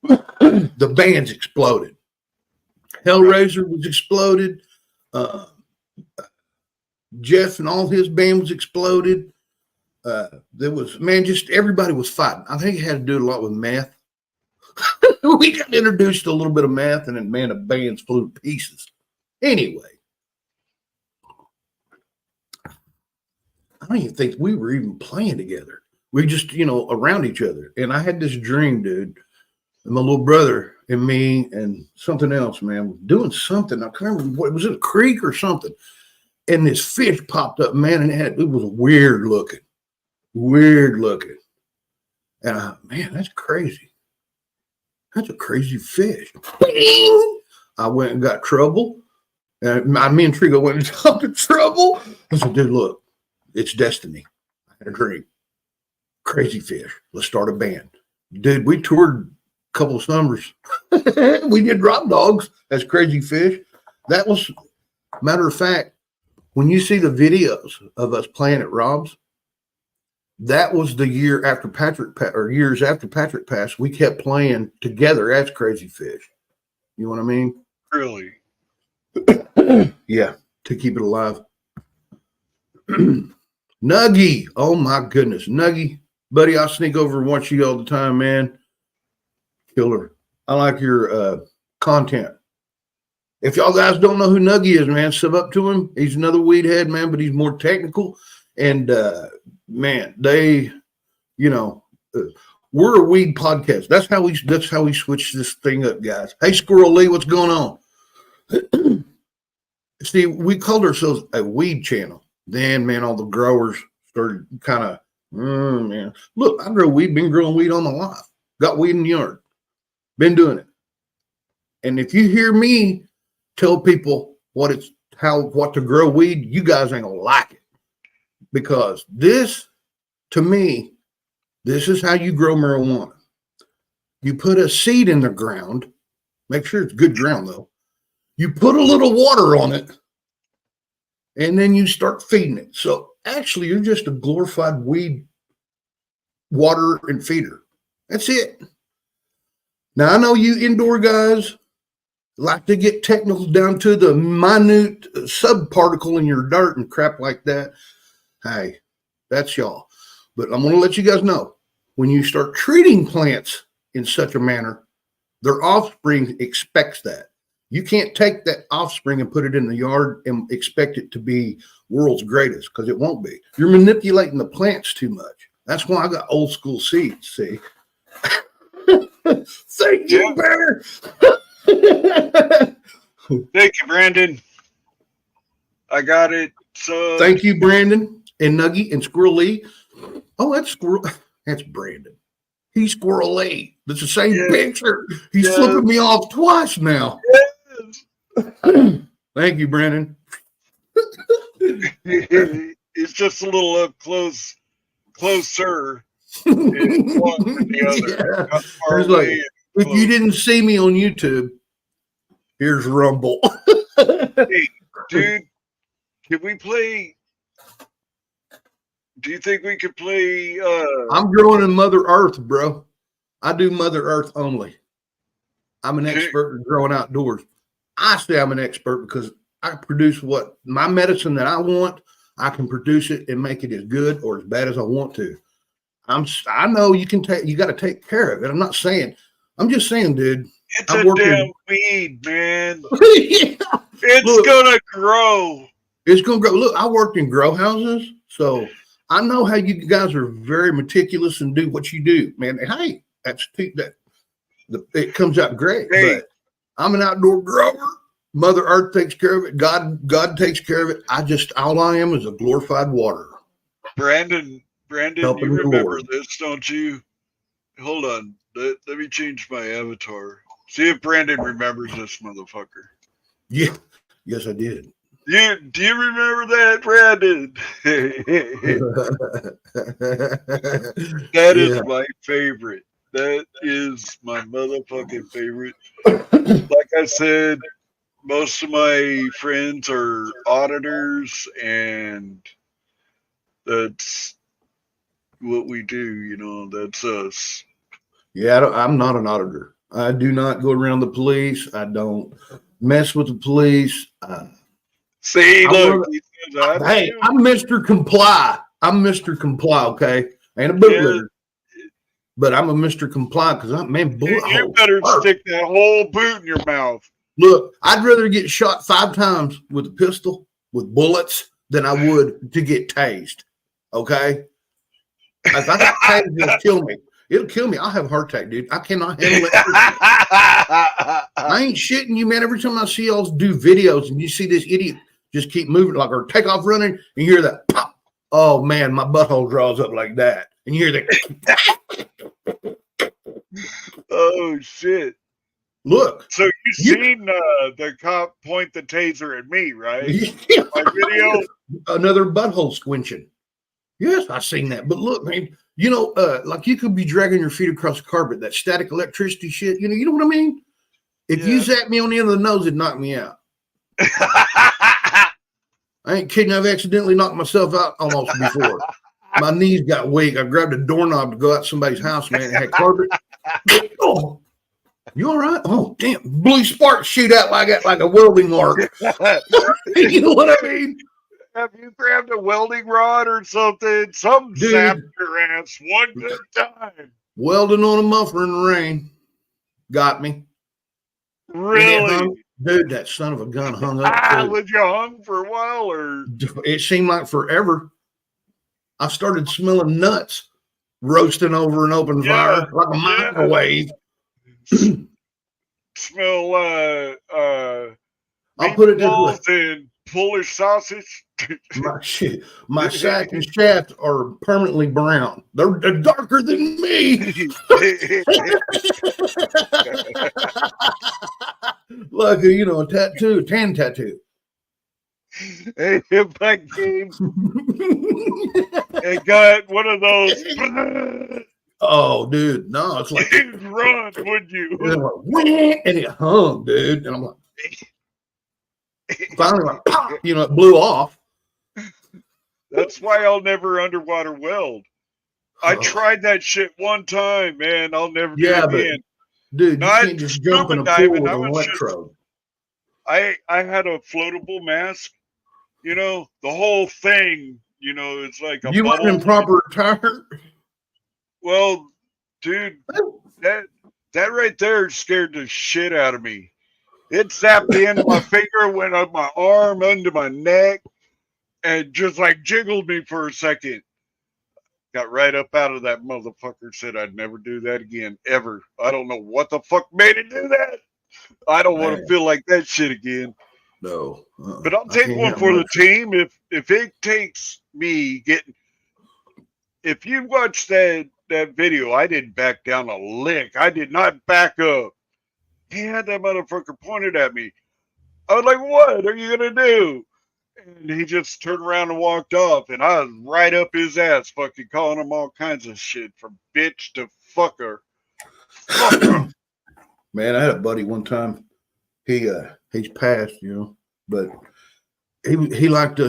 Speaker 3: The band's exploded. Hellraiser was exploded. Jeff and all his band was exploded. There was, man, just everybody was fighting. I think it had to do a lot with meth. We got introduced to a little bit of math, and then, man, the bands flew to pieces. Anyway, I don't even think we were even playing together. We just, around each other. And I had this dream, dude. And my little brother and me and something else, man, doing something. I can't remember what was it, a creek or something. And this fish popped up, man, and it was weird looking. And man, that's crazy. That's a crazy fish. Bing! I went and got trouble. And me and Trigo went and talked to trouble. I said, dude, look, it's destiny. I had a dream. Crazy fish. Let's start a band. Dude, we toured a couple of summers. We did Drop Dogs as Crazy Fish. That was, matter of fact, when you see the videos of us playing at Rob's, that was the year after years after Patrick passed. We kept playing together as Crazy Fish. You know what I mean?
Speaker 2: Really?
Speaker 3: Yeah, to keep it alive. Nuggy, oh my goodness, Nuggy, buddy, I sneak over and watch you all the time, man. Killer. I like your content. If y'all guys don't know who Nuggy is, man, sub up to him. He's another weed head, man, but he's more technical. And man, they, we're a weed podcast. That's how we switch this thing up, guys. Hey, Squirrel Lee, what's going on? See, we called ourselves a weed channel. Then, man, all the growers started kind of, man. Look, I grow weed, been growing weed all my life. Got weed in the yard. Been doing it. And if you hear me tell people what to grow weed, you guys ain't gonna like it. Because this, to me, this is how you grow marijuana. You put a seed in the ground. Make sure it's good ground, though. You put a little water on it, and then you start feeding it. So actually, you're just a glorified weed water and feeder. That's it. Now, I know you indoor guys like to get technical down to the minute subparticle in your dirt and crap like that. Hey, that's y'all. But I'm going to let you guys know, when you start treating plants in such a manner, their offspring expects that. You can't take that offspring and put it in the yard and expect it to be world's greatest, because it won't be. You're manipulating the plants too much. That's why I got old school seeds, see? Thank you, Bear.
Speaker 2: Thank you, Brandon. I got it. So
Speaker 3: thank you, Brandon and Nuggy and Squirrel Lee. Oh, that's Squirrel. That's Brandon. He's Squirrel Lee. It's the same picture. He's flipping me off twice now. Yes. Thank you, Brandon.
Speaker 2: It's just a little up closer. One than the other.
Speaker 3: Yeah. Like, if you didn't see me on YouTube, here's Rumble.
Speaker 2: Hey, dude, can we play? Do you think we could play?
Speaker 3: I'm growing in Mother Earth, bro. I do Mother Earth only. I'm an expert in growing outdoors. I say I'm an expert because I produce what my medicine that I want. I can produce it and make it as good or as bad as I want to. I know you can take. You got to take care of it. I'm not saying. I'm just saying, dude.
Speaker 2: It's a damn weed, man.
Speaker 3: Yeah.
Speaker 2: It's gonna grow.
Speaker 3: It's gonna grow. Look, I worked in grow houses, so I know how you guys are very meticulous and do what you do, man. Hey, it comes out great.
Speaker 2: Hey.
Speaker 3: But I'm an outdoor grower. Mother Earth takes care of it. God takes care of it. All I am is a glorified waterer.
Speaker 2: Brandon, you remember this, don't you? Hold on. Let me change my avatar. See if Brandon remembers this motherfucker.
Speaker 3: Yeah. Yes, I did.
Speaker 2: Do you remember that, Brandon? That is my favorite. That is my motherfucking favorite. Like I said, most of my friends are auditors, and that's what we do. That's us.
Speaker 3: Yeah, I'm not an auditor. I do not go around the police. I don't mess with the police.
Speaker 2: See,
Speaker 3: I
Speaker 2: look,
Speaker 3: wanna-
Speaker 2: he says that.
Speaker 3: Hey, I'm Mr. Comply. I'm Mr. Comply, okay? Ain't a bootlegger, but I'm a Mr. Comply because bullet
Speaker 2: You
Speaker 3: holes
Speaker 2: better
Speaker 3: hurt.
Speaker 2: stick that whole boot in your mouth.
Speaker 3: Look, I'd rather get shot 5 times with a pistol with bullets than I would to get tased. Okay? If I got tased, it'll kill me. It'll kill me. I'll have a heart attack, dude. I cannot handle it. I ain't shitting you, man. Every time I see y'all do videos and you see this idiot just keep moving like or take off running and you hear that pop. Oh man, my butthole draws up like that. And you hear that.
Speaker 2: Oh shit.
Speaker 3: Look.
Speaker 2: So you seen the cop point the taser at me, right? My video.
Speaker 3: Another butthole squinching. Yes, I seen that. But look, man, you know, like you could be dragging your feet across the carpet, that static electricity shit. You know what I mean? If you zapped me on the end of the nose, it'd knock me out. I ain't kidding. I've accidentally knocked myself out almost before. My knees got weak. I grabbed a doorknob to go out somebody's house, man. It had carpet. Oh, you all right? Oh, damn. Blue sparks shoot out like a welding arc. You know what I mean?
Speaker 2: Have you grabbed a welding rod or something? Some zapped your ass one good time.
Speaker 3: Welding on a muffler in the rain. Got me.
Speaker 2: Really?
Speaker 3: Dude, that son of a gun hung up.
Speaker 2: Was you hung for a while or?
Speaker 3: It seemed like forever. I started smelling nuts roasting over an open fire like a microwave.
Speaker 2: Smell
Speaker 3: I'll put it this way.
Speaker 2: And Polish sausage.
Speaker 3: My sack and shaft are permanently brown. They're darker than me. Like a tattoo, a tan tattoo.
Speaker 2: Hey, if I came and got one of those.
Speaker 3: Oh, dude, no, it's like
Speaker 2: you'd run, would you?
Speaker 3: And it hung, dude, and I'm like, finally, like, pop, it blew off.
Speaker 2: That's why I'll never underwater weld. I tried that shit one time, man. I'll never do it again.
Speaker 3: Dude, you can't just jump in a pool with an electrode.
Speaker 2: I had a floatable mask. The whole thing. It's like a.
Speaker 3: You wasn't in proper attire.
Speaker 2: Well, dude, that right there scared the shit out of me. It zapped the end of my finger, went up my arm, under my neck, and just like jiggled me for a second. Got right up out of that motherfucker, said I'd never do that again, ever. I don't know what the fuck made it do that. I don't want to feel like that shit again.
Speaker 3: No.
Speaker 2: But I'll take one for the team if it takes me getting. If you watch that video, I didn't back down a lick. I did not back up. He had that motherfucker pointed at me. I was like, what are you going to do? And he just turned around and walked off. And I was right up his ass, fucking calling him all kinds of shit from bitch to fucker.
Speaker 3: Man, I had a buddy one time. He's passed, but he liked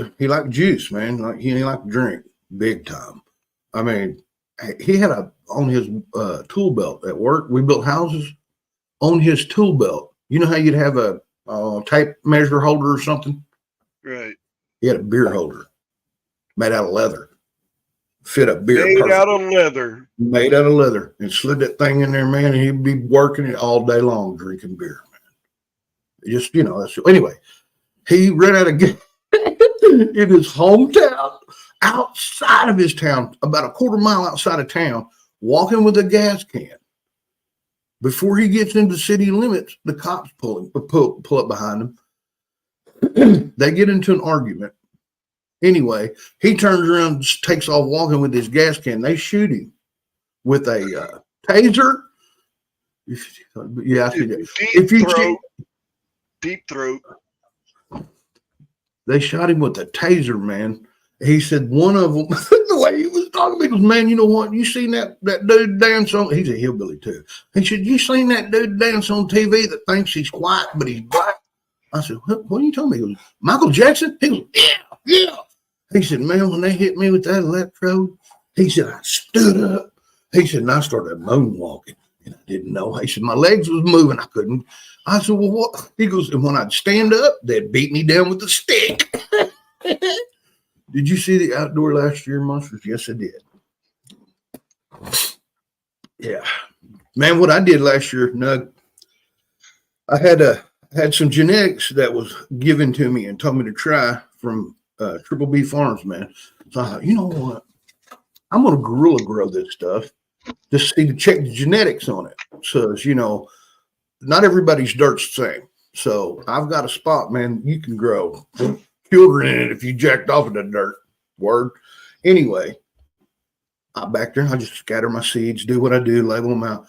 Speaker 3: juice, man. Like he liked to drink big time. I mean, he had on his tool belt at work. We built houses on his tool belt. You know how you'd have a tape measure holder or something?
Speaker 2: Right.
Speaker 3: He had a beer holder made out of leather. Fit a beer.
Speaker 2: Made out of leather.
Speaker 3: Made out of leather. And slid that thing in there, man, and he'd be working it all day long drinking beer, man. Just, that's anyway. He ran out of gas in his hometown, outside of his town, about a quarter mile outside of town, walking with a gas can. Before he gets into city limits, the cops pull up behind him. They get into an argument. Anyway, he turns around and takes off walking with his gas can. They shoot him with a taser. Yeah,
Speaker 2: Deep throat.
Speaker 3: They shot him with a taser, man. He said one of them, the way he was talking, he goes, man, you know what? You seen that dude dance on? He's a hillbilly too. He said, you seen that dude dance on TV that thinks he's white, but he's black? I said, what are you talking about? He goes, Michael Jackson? He goes, yeah. He said, man, when they hit me with that electrode, he said, I stood up. He said, and I started moonwalking. And I didn't know. He said, my legs was moving. I couldn't. I said, well, what? He goes, and when I'd stand up, they'd beat me down with a stick. Did you see the outdoor last year, Monsters? Yes, I did. Yeah. Man, what I did last year, Nug, I had some genetics that was given to me and told me to try from Triple B Farms, man. So I thought, you know what? I'm going to guerrilla grow this stuff just to check the genetics on it. So, as you know, not everybody's dirt's the same. So I've got a spot, man, you can grow children in it if you jacked off in the dirt. Word. Anyway, I back there, I just scatter my seeds, do what I do, label them out.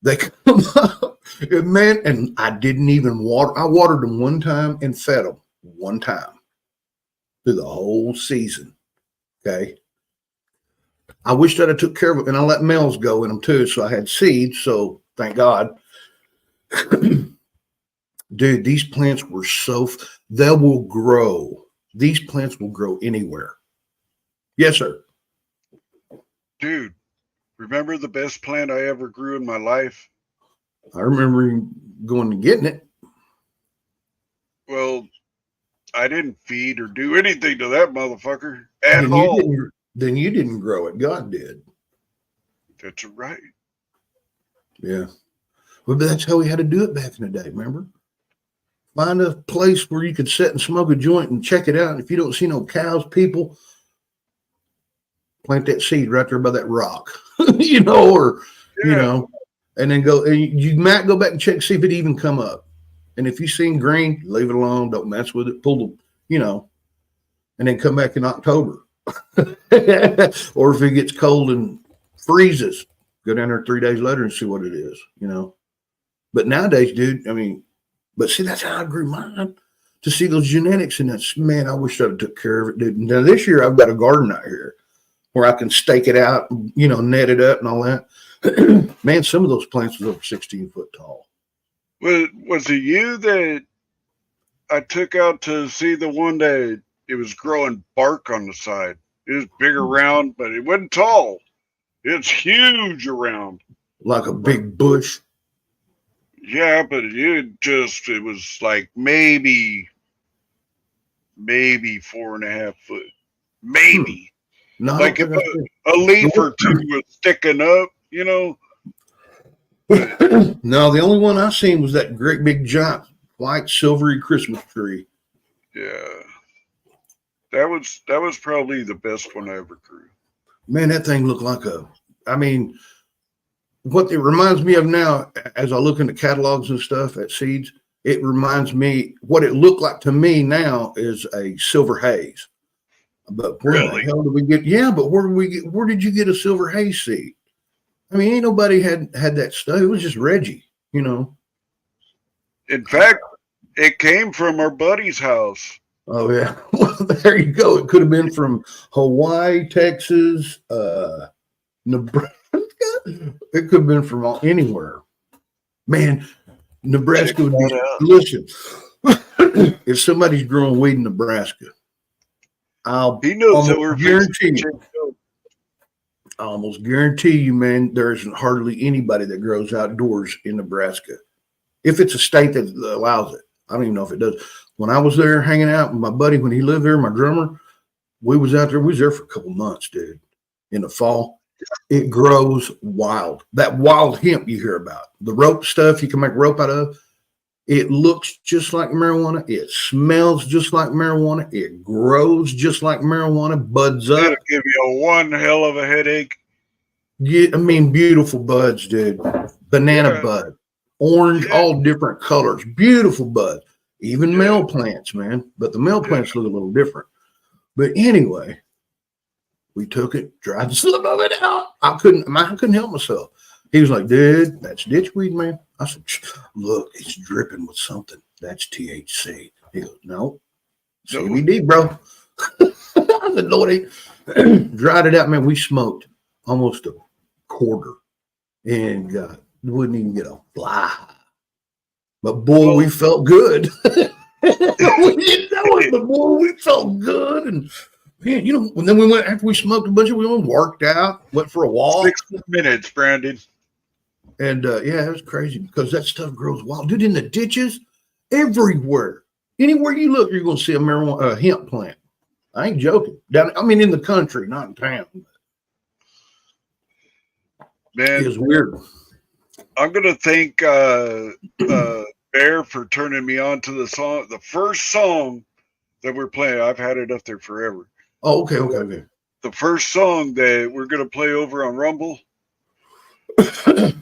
Speaker 3: They come up, man, and I didn't even water. I watered them one time and fed them one time through the whole season. Okay. I wish that I took care of it, and I let males go in them too. So I had seeds. So thank God. Dude, these plants were they will grow. These plants will grow anywhere. Yes, sir.
Speaker 2: Dude, remember the best plant I ever grew in my life?
Speaker 3: I remember going and getting it.
Speaker 2: Well, I didn't feed or do anything to that motherfucker at all.
Speaker 3: Then you didn't grow it. God did.
Speaker 2: That's right.
Speaker 3: Yeah. Well, but that's how we had to do it back in the day, remember? Find a place where you could sit and smoke a joint and check it out. And if you don't see no cows, people, plant that seed right there by that rock, you know, and then go, and you might go back and check, see if it even come up. And if you seen green, leave it alone. Don't mess with it. Pull the, and then come back in October. Or if it gets cold and freezes, go down there 3 days later and see what it is, But nowadays, dude, but see, that's how I grew mine, to see those genetics. And that's, man, I wish I'd took care of it, dude. Now this year I've got a garden out here where I can stake it out, net it up and all that. Man, some of those plants was over 16 foot tall.
Speaker 2: Was it you that I took out to see the one that it was growing bark on the side? It was big around, but it wasn't tall. It's huge around.
Speaker 3: Like a big bush.
Speaker 2: Yeah, but it was like maybe 4.5 foot. Maybe.
Speaker 3: No,
Speaker 2: like if a leaf or two was sticking up,
Speaker 3: No, the only one I seen was that great big giant white silvery Christmas tree.
Speaker 2: Yeah. That was probably the best one I ever grew.
Speaker 3: Man, that thing looked like what it reminds me of now, as I look into catalogs and stuff at seeds, it reminds me, what it looked like to me now is a silver haze. But where the hell did we get? Yeah, but where did you get a silver haze seed? Ain't nobody had that stuff. It was just Reggie, In
Speaker 2: fact, it came from our buddy's house.
Speaker 3: Oh yeah. Well, there you go. It could have been from Hawaii, Texas, Nebraska. It could have been from anywhere. Man, Nebraska would be, listen, if somebody's growing weed in Nebraska, I almost guarantee you, man, there isn't hardly anybody that grows outdoors in Nebraska. If it's a state that allows it. I don't even know if it does. When I was there hanging out with my buddy, when he lived there, my drummer, we was out there. We was there for a couple months, dude. In the fall, it grows wild. That wild hemp you hear about, the rope stuff you can make rope out of, it looks just like marijuana. It smells just like marijuana. It grows just like marijuana. Buds up.
Speaker 2: That'll give you one hell of a headache.
Speaker 3: Yeah, beautiful buds, dude. Banana bud, orange, all different colors. Beautiful bud. Even male plants, man. But the male plants look a little different. But anyway, we took it, dried some of it out. I couldn't help myself. He was like, dude, that's ditchweed, man. I said, look, it's dripping with something. That's THC. He goes, no, CBD, bro. I said, no, it ain't. Dried it out, man. We smoked almost a quarter and wouldn't even get a fly. But boy, we felt good. We didn't know it, but boy, we felt good. And man, and then we went, after we smoked a bunch of, we went, worked out, went for a walk.
Speaker 2: 6 minutes, Brandon.
Speaker 3: And yeah, it was crazy because that stuff grows wild, dude. In the ditches, everywhere, anywhere you look, you're gonna see a marijuana hemp plant. I ain't joking. I mean, in the country, not in town.
Speaker 2: Man,
Speaker 3: It's weird.
Speaker 2: I'm gonna thank Bear for turning me on to the first song that we're playing. I've had it up there forever.
Speaker 3: Oh, okay.
Speaker 2: The first song that we're gonna play over on Rumble. I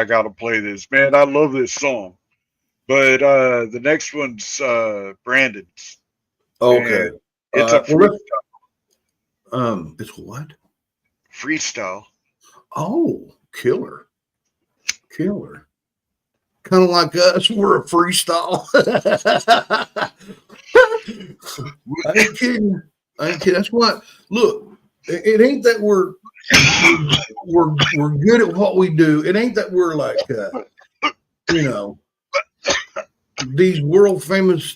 Speaker 2: gotta play this. Man, I love this song. But the next one's Brandon's.
Speaker 3: Okay.
Speaker 2: And it's a freestyle.
Speaker 3: It's what?
Speaker 2: Freestyle.
Speaker 3: Oh, killer. Kind of like us, we're a freestyle. I ain't kidding. That's what. Look, it ain't that we're good at what we do. It ain't that we're like, these world famous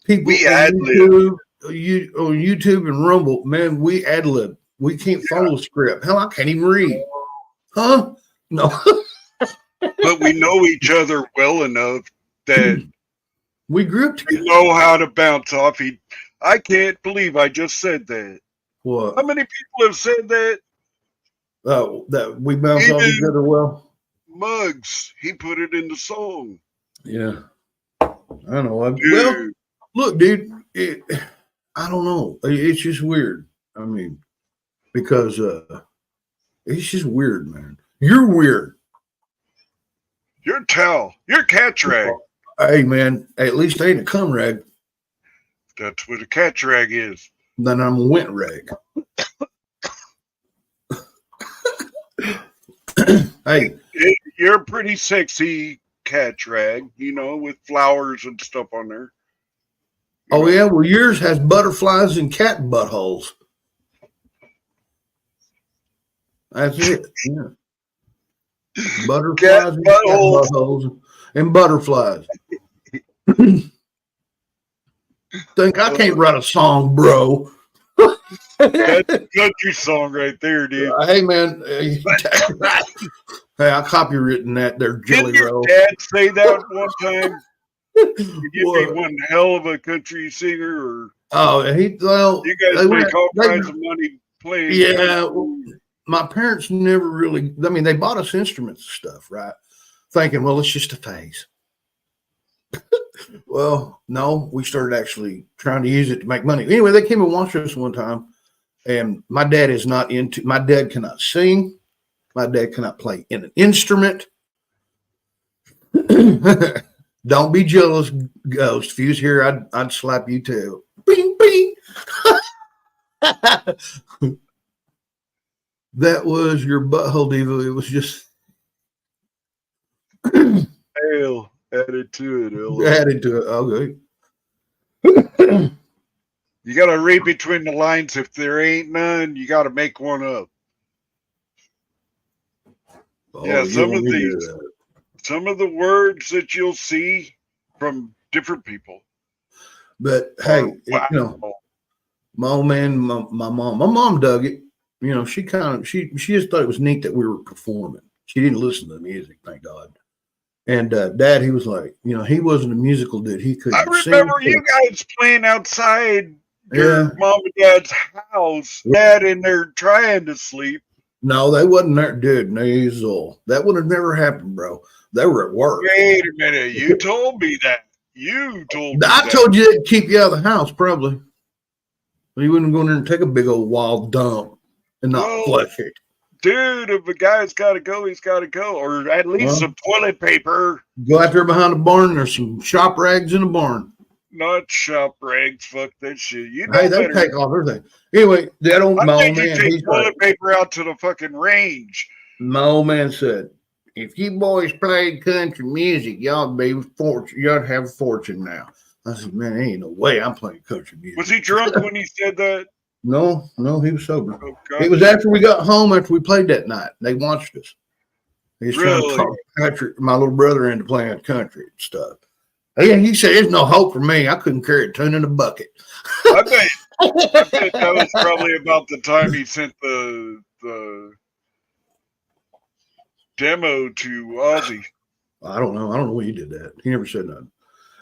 Speaker 3: people
Speaker 2: We
Speaker 3: on YouTube and Rumble. Man, we ad lib. We can't follow script. Hell, I can't even read. Huh? No.
Speaker 2: But we know each other well enough that
Speaker 3: we grew up together.
Speaker 2: We know how to bounce off. I can't believe I just said that.
Speaker 3: What?
Speaker 2: How many people have said that?
Speaker 3: That we bounce off each other well?
Speaker 2: Muggs, he put it in the song.
Speaker 3: Yeah. I know. Well, look, dude, I don't know. It's just weird. I mean, because it's just weird, man. You're weird.
Speaker 2: You're towel. You're cat rag.
Speaker 3: Hey, man, at least I ain't a cum rag.
Speaker 2: That's what a cat rag is.
Speaker 3: Then I'm a wet rag. Hey.
Speaker 2: You're a pretty sexy cat rag, with flowers and stuff on there.
Speaker 3: Oh, yeah? Well, yours has butterflies and cat buttholes. That's it. Yeah. Butterflies and cat buttholes and butterflies. Think I can't write a song, bro.
Speaker 2: That's a country song right there, dude.
Speaker 3: Hey, man. Hey, I copywritten that there, Jelly
Speaker 2: Didn't
Speaker 3: Roll.
Speaker 2: your dad say that one time? You'd be one hell of a country singer, or
Speaker 3: you guys
Speaker 2: make all kinds of money playing.
Speaker 3: Yeah, my parents never really. I mean, they bought us instruments and stuff, right? Thinking, well, it's just a phase. Well, no, we started actually trying to use it to make money. Anyway, they came and watched us one time, and my dad is not into. My dad cannot sing. My dad cannot play an instrument. Don't be jealous, Ghost. If you was here, I'd slap you too. Bing, bing. That was your butthole, Devo. It was just
Speaker 2: Hell, added to it.
Speaker 3: Added to it. Okay.
Speaker 2: You got to read between the lines. If there ain't none, you got to make one up.
Speaker 3: Oh,
Speaker 2: yeah, some of the words that you'll see from different people.
Speaker 3: But hey, my old man, my mom dug it. She just thought it was neat that we were performing. She didn't listen to the music, thank God. And Dad, he was like, he wasn't a musical dude. He couldn't sing.
Speaker 2: I remember you guys playing outside your mom and dad's house. Dad in there trying to sleep.
Speaker 3: No, they wasn't there, dude. Nasal. That would have never happened, bro. They were at work.
Speaker 2: Wait a minute. You told me that.
Speaker 3: I told you it'd keep you out of the house, probably. You wouldn't go in there and take a big old wild dump and not flush it.
Speaker 2: Dude, if a guy's got to go, he's got to go. Or at least some toilet paper.
Speaker 3: Go out there behind the barn. There's some shop rags in the barn.
Speaker 2: Not shop rags. Fuck that shit.
Speaker 3: They take off everything. Anyway, that old my old man.
Speaker 2: Take toilet paper out to the fucking range.
Speaker 3: My old man said, "If you boys played country music, y'all have a fortune now." I said, "Man, there ain't no way I'm playing country music."
Speaker 2: Was he drunk when he said that?
Speaker 3: No, he was sober. Oh, it was after we got home, after we played that night. They watched us. He's trying to talk country, my little brother into playing country and stuff. Yeah, he said, "There's no hope for me. I couldn't carry a tune in a bucket."
Speaker 2: I bet that was probably about the time he sent the demo to Ozzy?
Speaker 3: I don't know. I don't know when he did that. He never said nothing.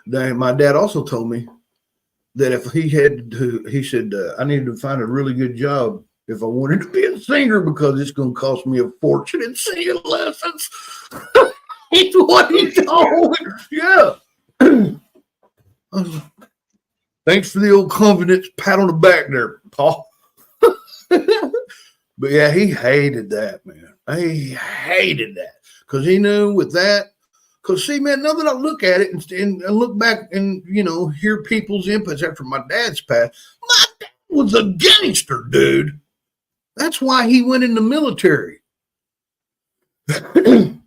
Speaker 3: Then my dad also told me that if he had to, he said, I needed to find a really good job if I wanted to be a singer because it's going to cost me a fortune in singing lessons. It's what he told me. Yeah. Thanks for the old confidence pat on the back there, Paul. But yeah, he hated that, man. He hated that because he knew with that. Because see, man, now that I look at it and look back and hear people's inputs after my dad's passed, my dad was a gangster, dude. That's why he went in the military.
Speaker 2: I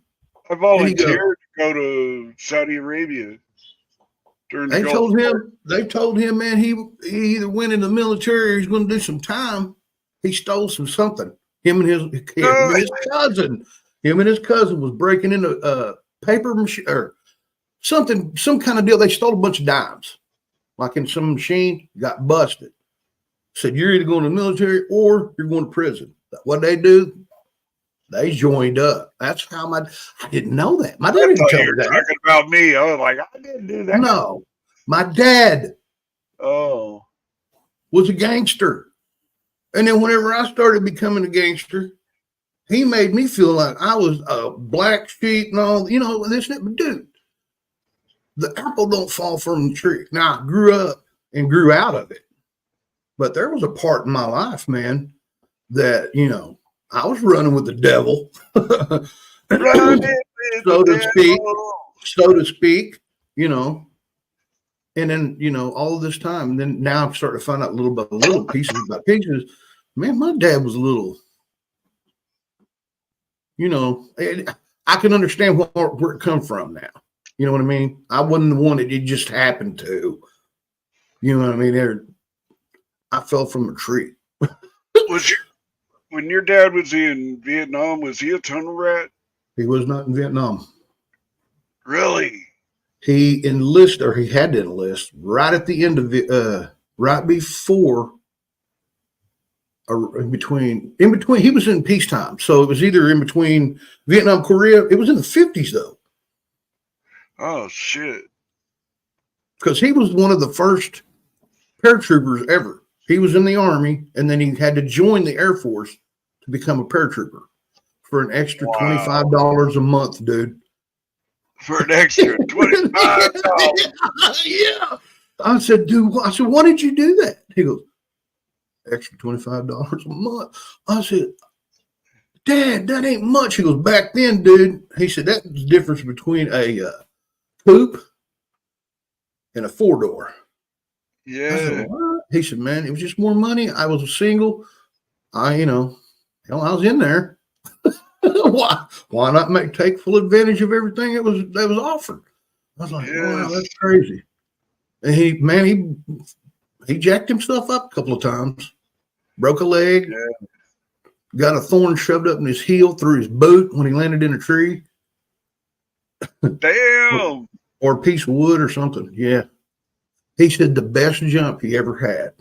Speaker 2: volunteered to go to Saudi Arabia during the Gulf War.
Speaker 3: They told him, man, he either went in the military or he's going to do some time. He stole something. Him and his cousin was breaking into paper machine or something, some kind of deal. They stole a bunch of dimes, like in some machine, got busted. Said, you're either going to the military or you're going to prison. What they do, they joined up. That's how I didn't know that. My dad didn't tell me that.
Speaker 2: Talking about me. I was like, I didn't do that.
Speaker 3: No, my dad
Speaker 2: was
Speaker 3: a gangster. And then whenever I started becoming a gangster, he made me feel like I was a black sheep and all, this and that. But dude, the apple don't fall from the tree. Now, I grew up and grew out of it. But there was a part in my life, man, that, I was running with the devil, so to speak, and then, all of this time, and then now I'm starting to find out little pieces by pieces. Man, my dad was a little, I can understand where it come from now. You know what I mean? I wasn't the one that it just happened to. You know what I mean? I fell from a tree.
Speaker 2: When your dad was in Vietnam, was he a tunnel rat?
Speaker 3: He was not in Vietnam.
Speaker 2: Really?
Speaker 3: He enlisted, or he had to enlist right at the end of right before, or in between. He was in peacetime, so it was either in between Vietnam, Korea. It was in the 50s though.
Speaker 2: Oh shit!
Speaker 3: Because he was one of the first paratroopers ever. He was in the Army, and then he had to join the Air Force to become a paratrooper for an extra $25 a month, dude.
Speaker 2: For an extra $25.
Speaker 3: Yeah. I said, dude, why did you do that? He goes, extra $25 a month. I said, Dad, that ain't much. He goes, back then, dude. He said, that's the difference between a coupe and a 4-door.
Speaker 2: Yeah.
Speaker 3: Said, what? He said, man, it was just more money. I was single. I was in there. Why not take full advantage of everything that was offered? I was like, wow, that's crazy. And he jacked himself up a couple of times, broke a leg, got a thorn shoved up in his heel through his boot when he landed in a tree.
Speaker 2: Damn.
Speaker 3: Or a piece of wood or something. Yeah. He said the best jump he ever had.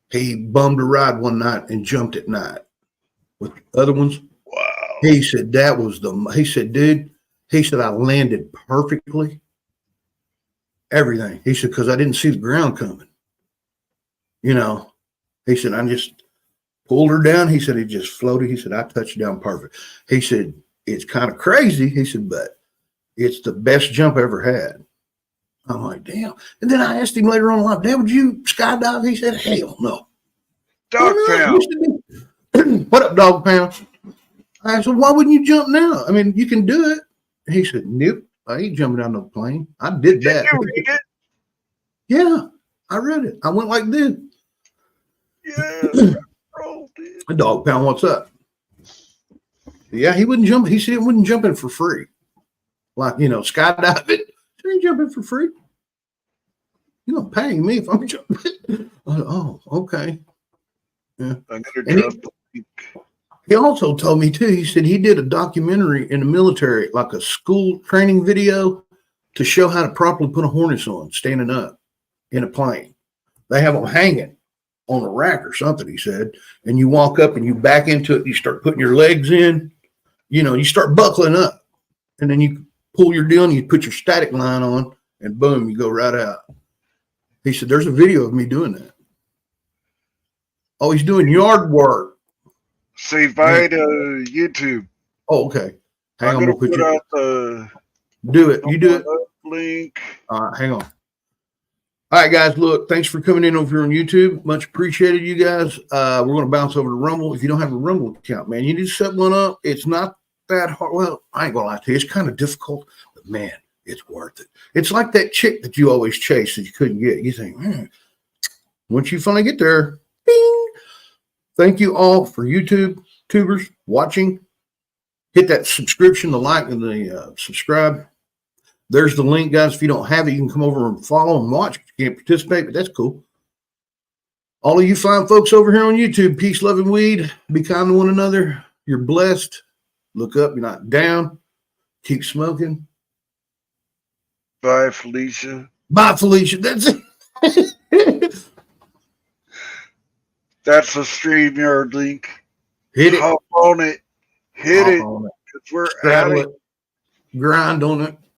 Speaker 3: He bummed a ride one night and jumped at night with other ones.
Speaker 2: Wow.
Speaker 3: He said dude, I landed perfectly. Everything. He said, because I didn't see the ground coming. He said, I just pulled her down. He said, it just floated. He said, I touched down perfect. He said, it's kind of crazy. He said, but it's the best jump I ever had. I'm like, damn. And then I asked him later on in life, Dad, would you skydive? He said, hell no.
Speaker 2: Dog Pound.
Speaker 3: What up, Dog Pound? I said, why wouldn't you jump now? I mean, you can do it. He said, nope, I ain't jumping out of no plane. I did that.
Speaker 2: Did you read it?
Speaker 3: Yeah, I read it. I went like this.
Speaker 2: Yeah. Bro, dude.
Speaker 3: Dog Pound, what's up? Yeah, he wouldn't jump. He said he wouldn't jump in for free. Like, skydiving. He ain't jumping for free. You're not paying me if I'm jumping. Oh, okay. Yeah. He also told me too, he said he did a documentary in the military, like a school training video to show how to properly put a harness on, standing up in a plane. They have them hanging on a rack or something, he said. And you walk up and you back into it. You start putting your legs in, you start buckling up. And then you pull your deal and you put your static line on and boom, you go right out. He said, there's a video of me doing that. Oh, he's doing yard work.
Speaker 2: Say bye to YouTube.
Speaker 3: Oh, okay. Hang
Speaker 2: I'm
Speaker 3: on.
Speaker 2: going to put out the
Speaker 3: do it. You do it.
Speaker 2: link.
Speaker 3: All right, hang on. All right, guys, look, thanks for coming in over here on YouTube. Much appreciated, you guys. We're going to bounce over to Rumble. If you don't have a Rumble account, man, you need to set one up. It's not that hard. Well, I ain't going to lie to you. It's kind of difficult, but, man, it's worth it. It's like that chick that you always chase that you couldn't get. You think, once you finally get there, bing. Thank you all for YouTubers watching. Hit that subscription, the like, and the subscribe. There's the link, guys. If you don't have it, you can come over and follow and watch. You can't participate, but that's cool. All of you fine folks over here on YouTube, peace, love, and weed. Be kind to one another. You're blessed. Look up. You're not down. Keep smoking.
Speaker 2: Bye, Felicia.
Speaker 3: Bye, Felicia. That's it.
Speaker 2: That's the StreamYard link.
Speaker 3: Hit it.
Speaker 2: Hop on it. Hit
Speaker 3: Hop
Speaker 2: it.
Speaker 3: on it.
Speaker 2: Because we're
Speaker 3: Straddle
Speaker 2: at it.
Speaker 3: it. Grind on it.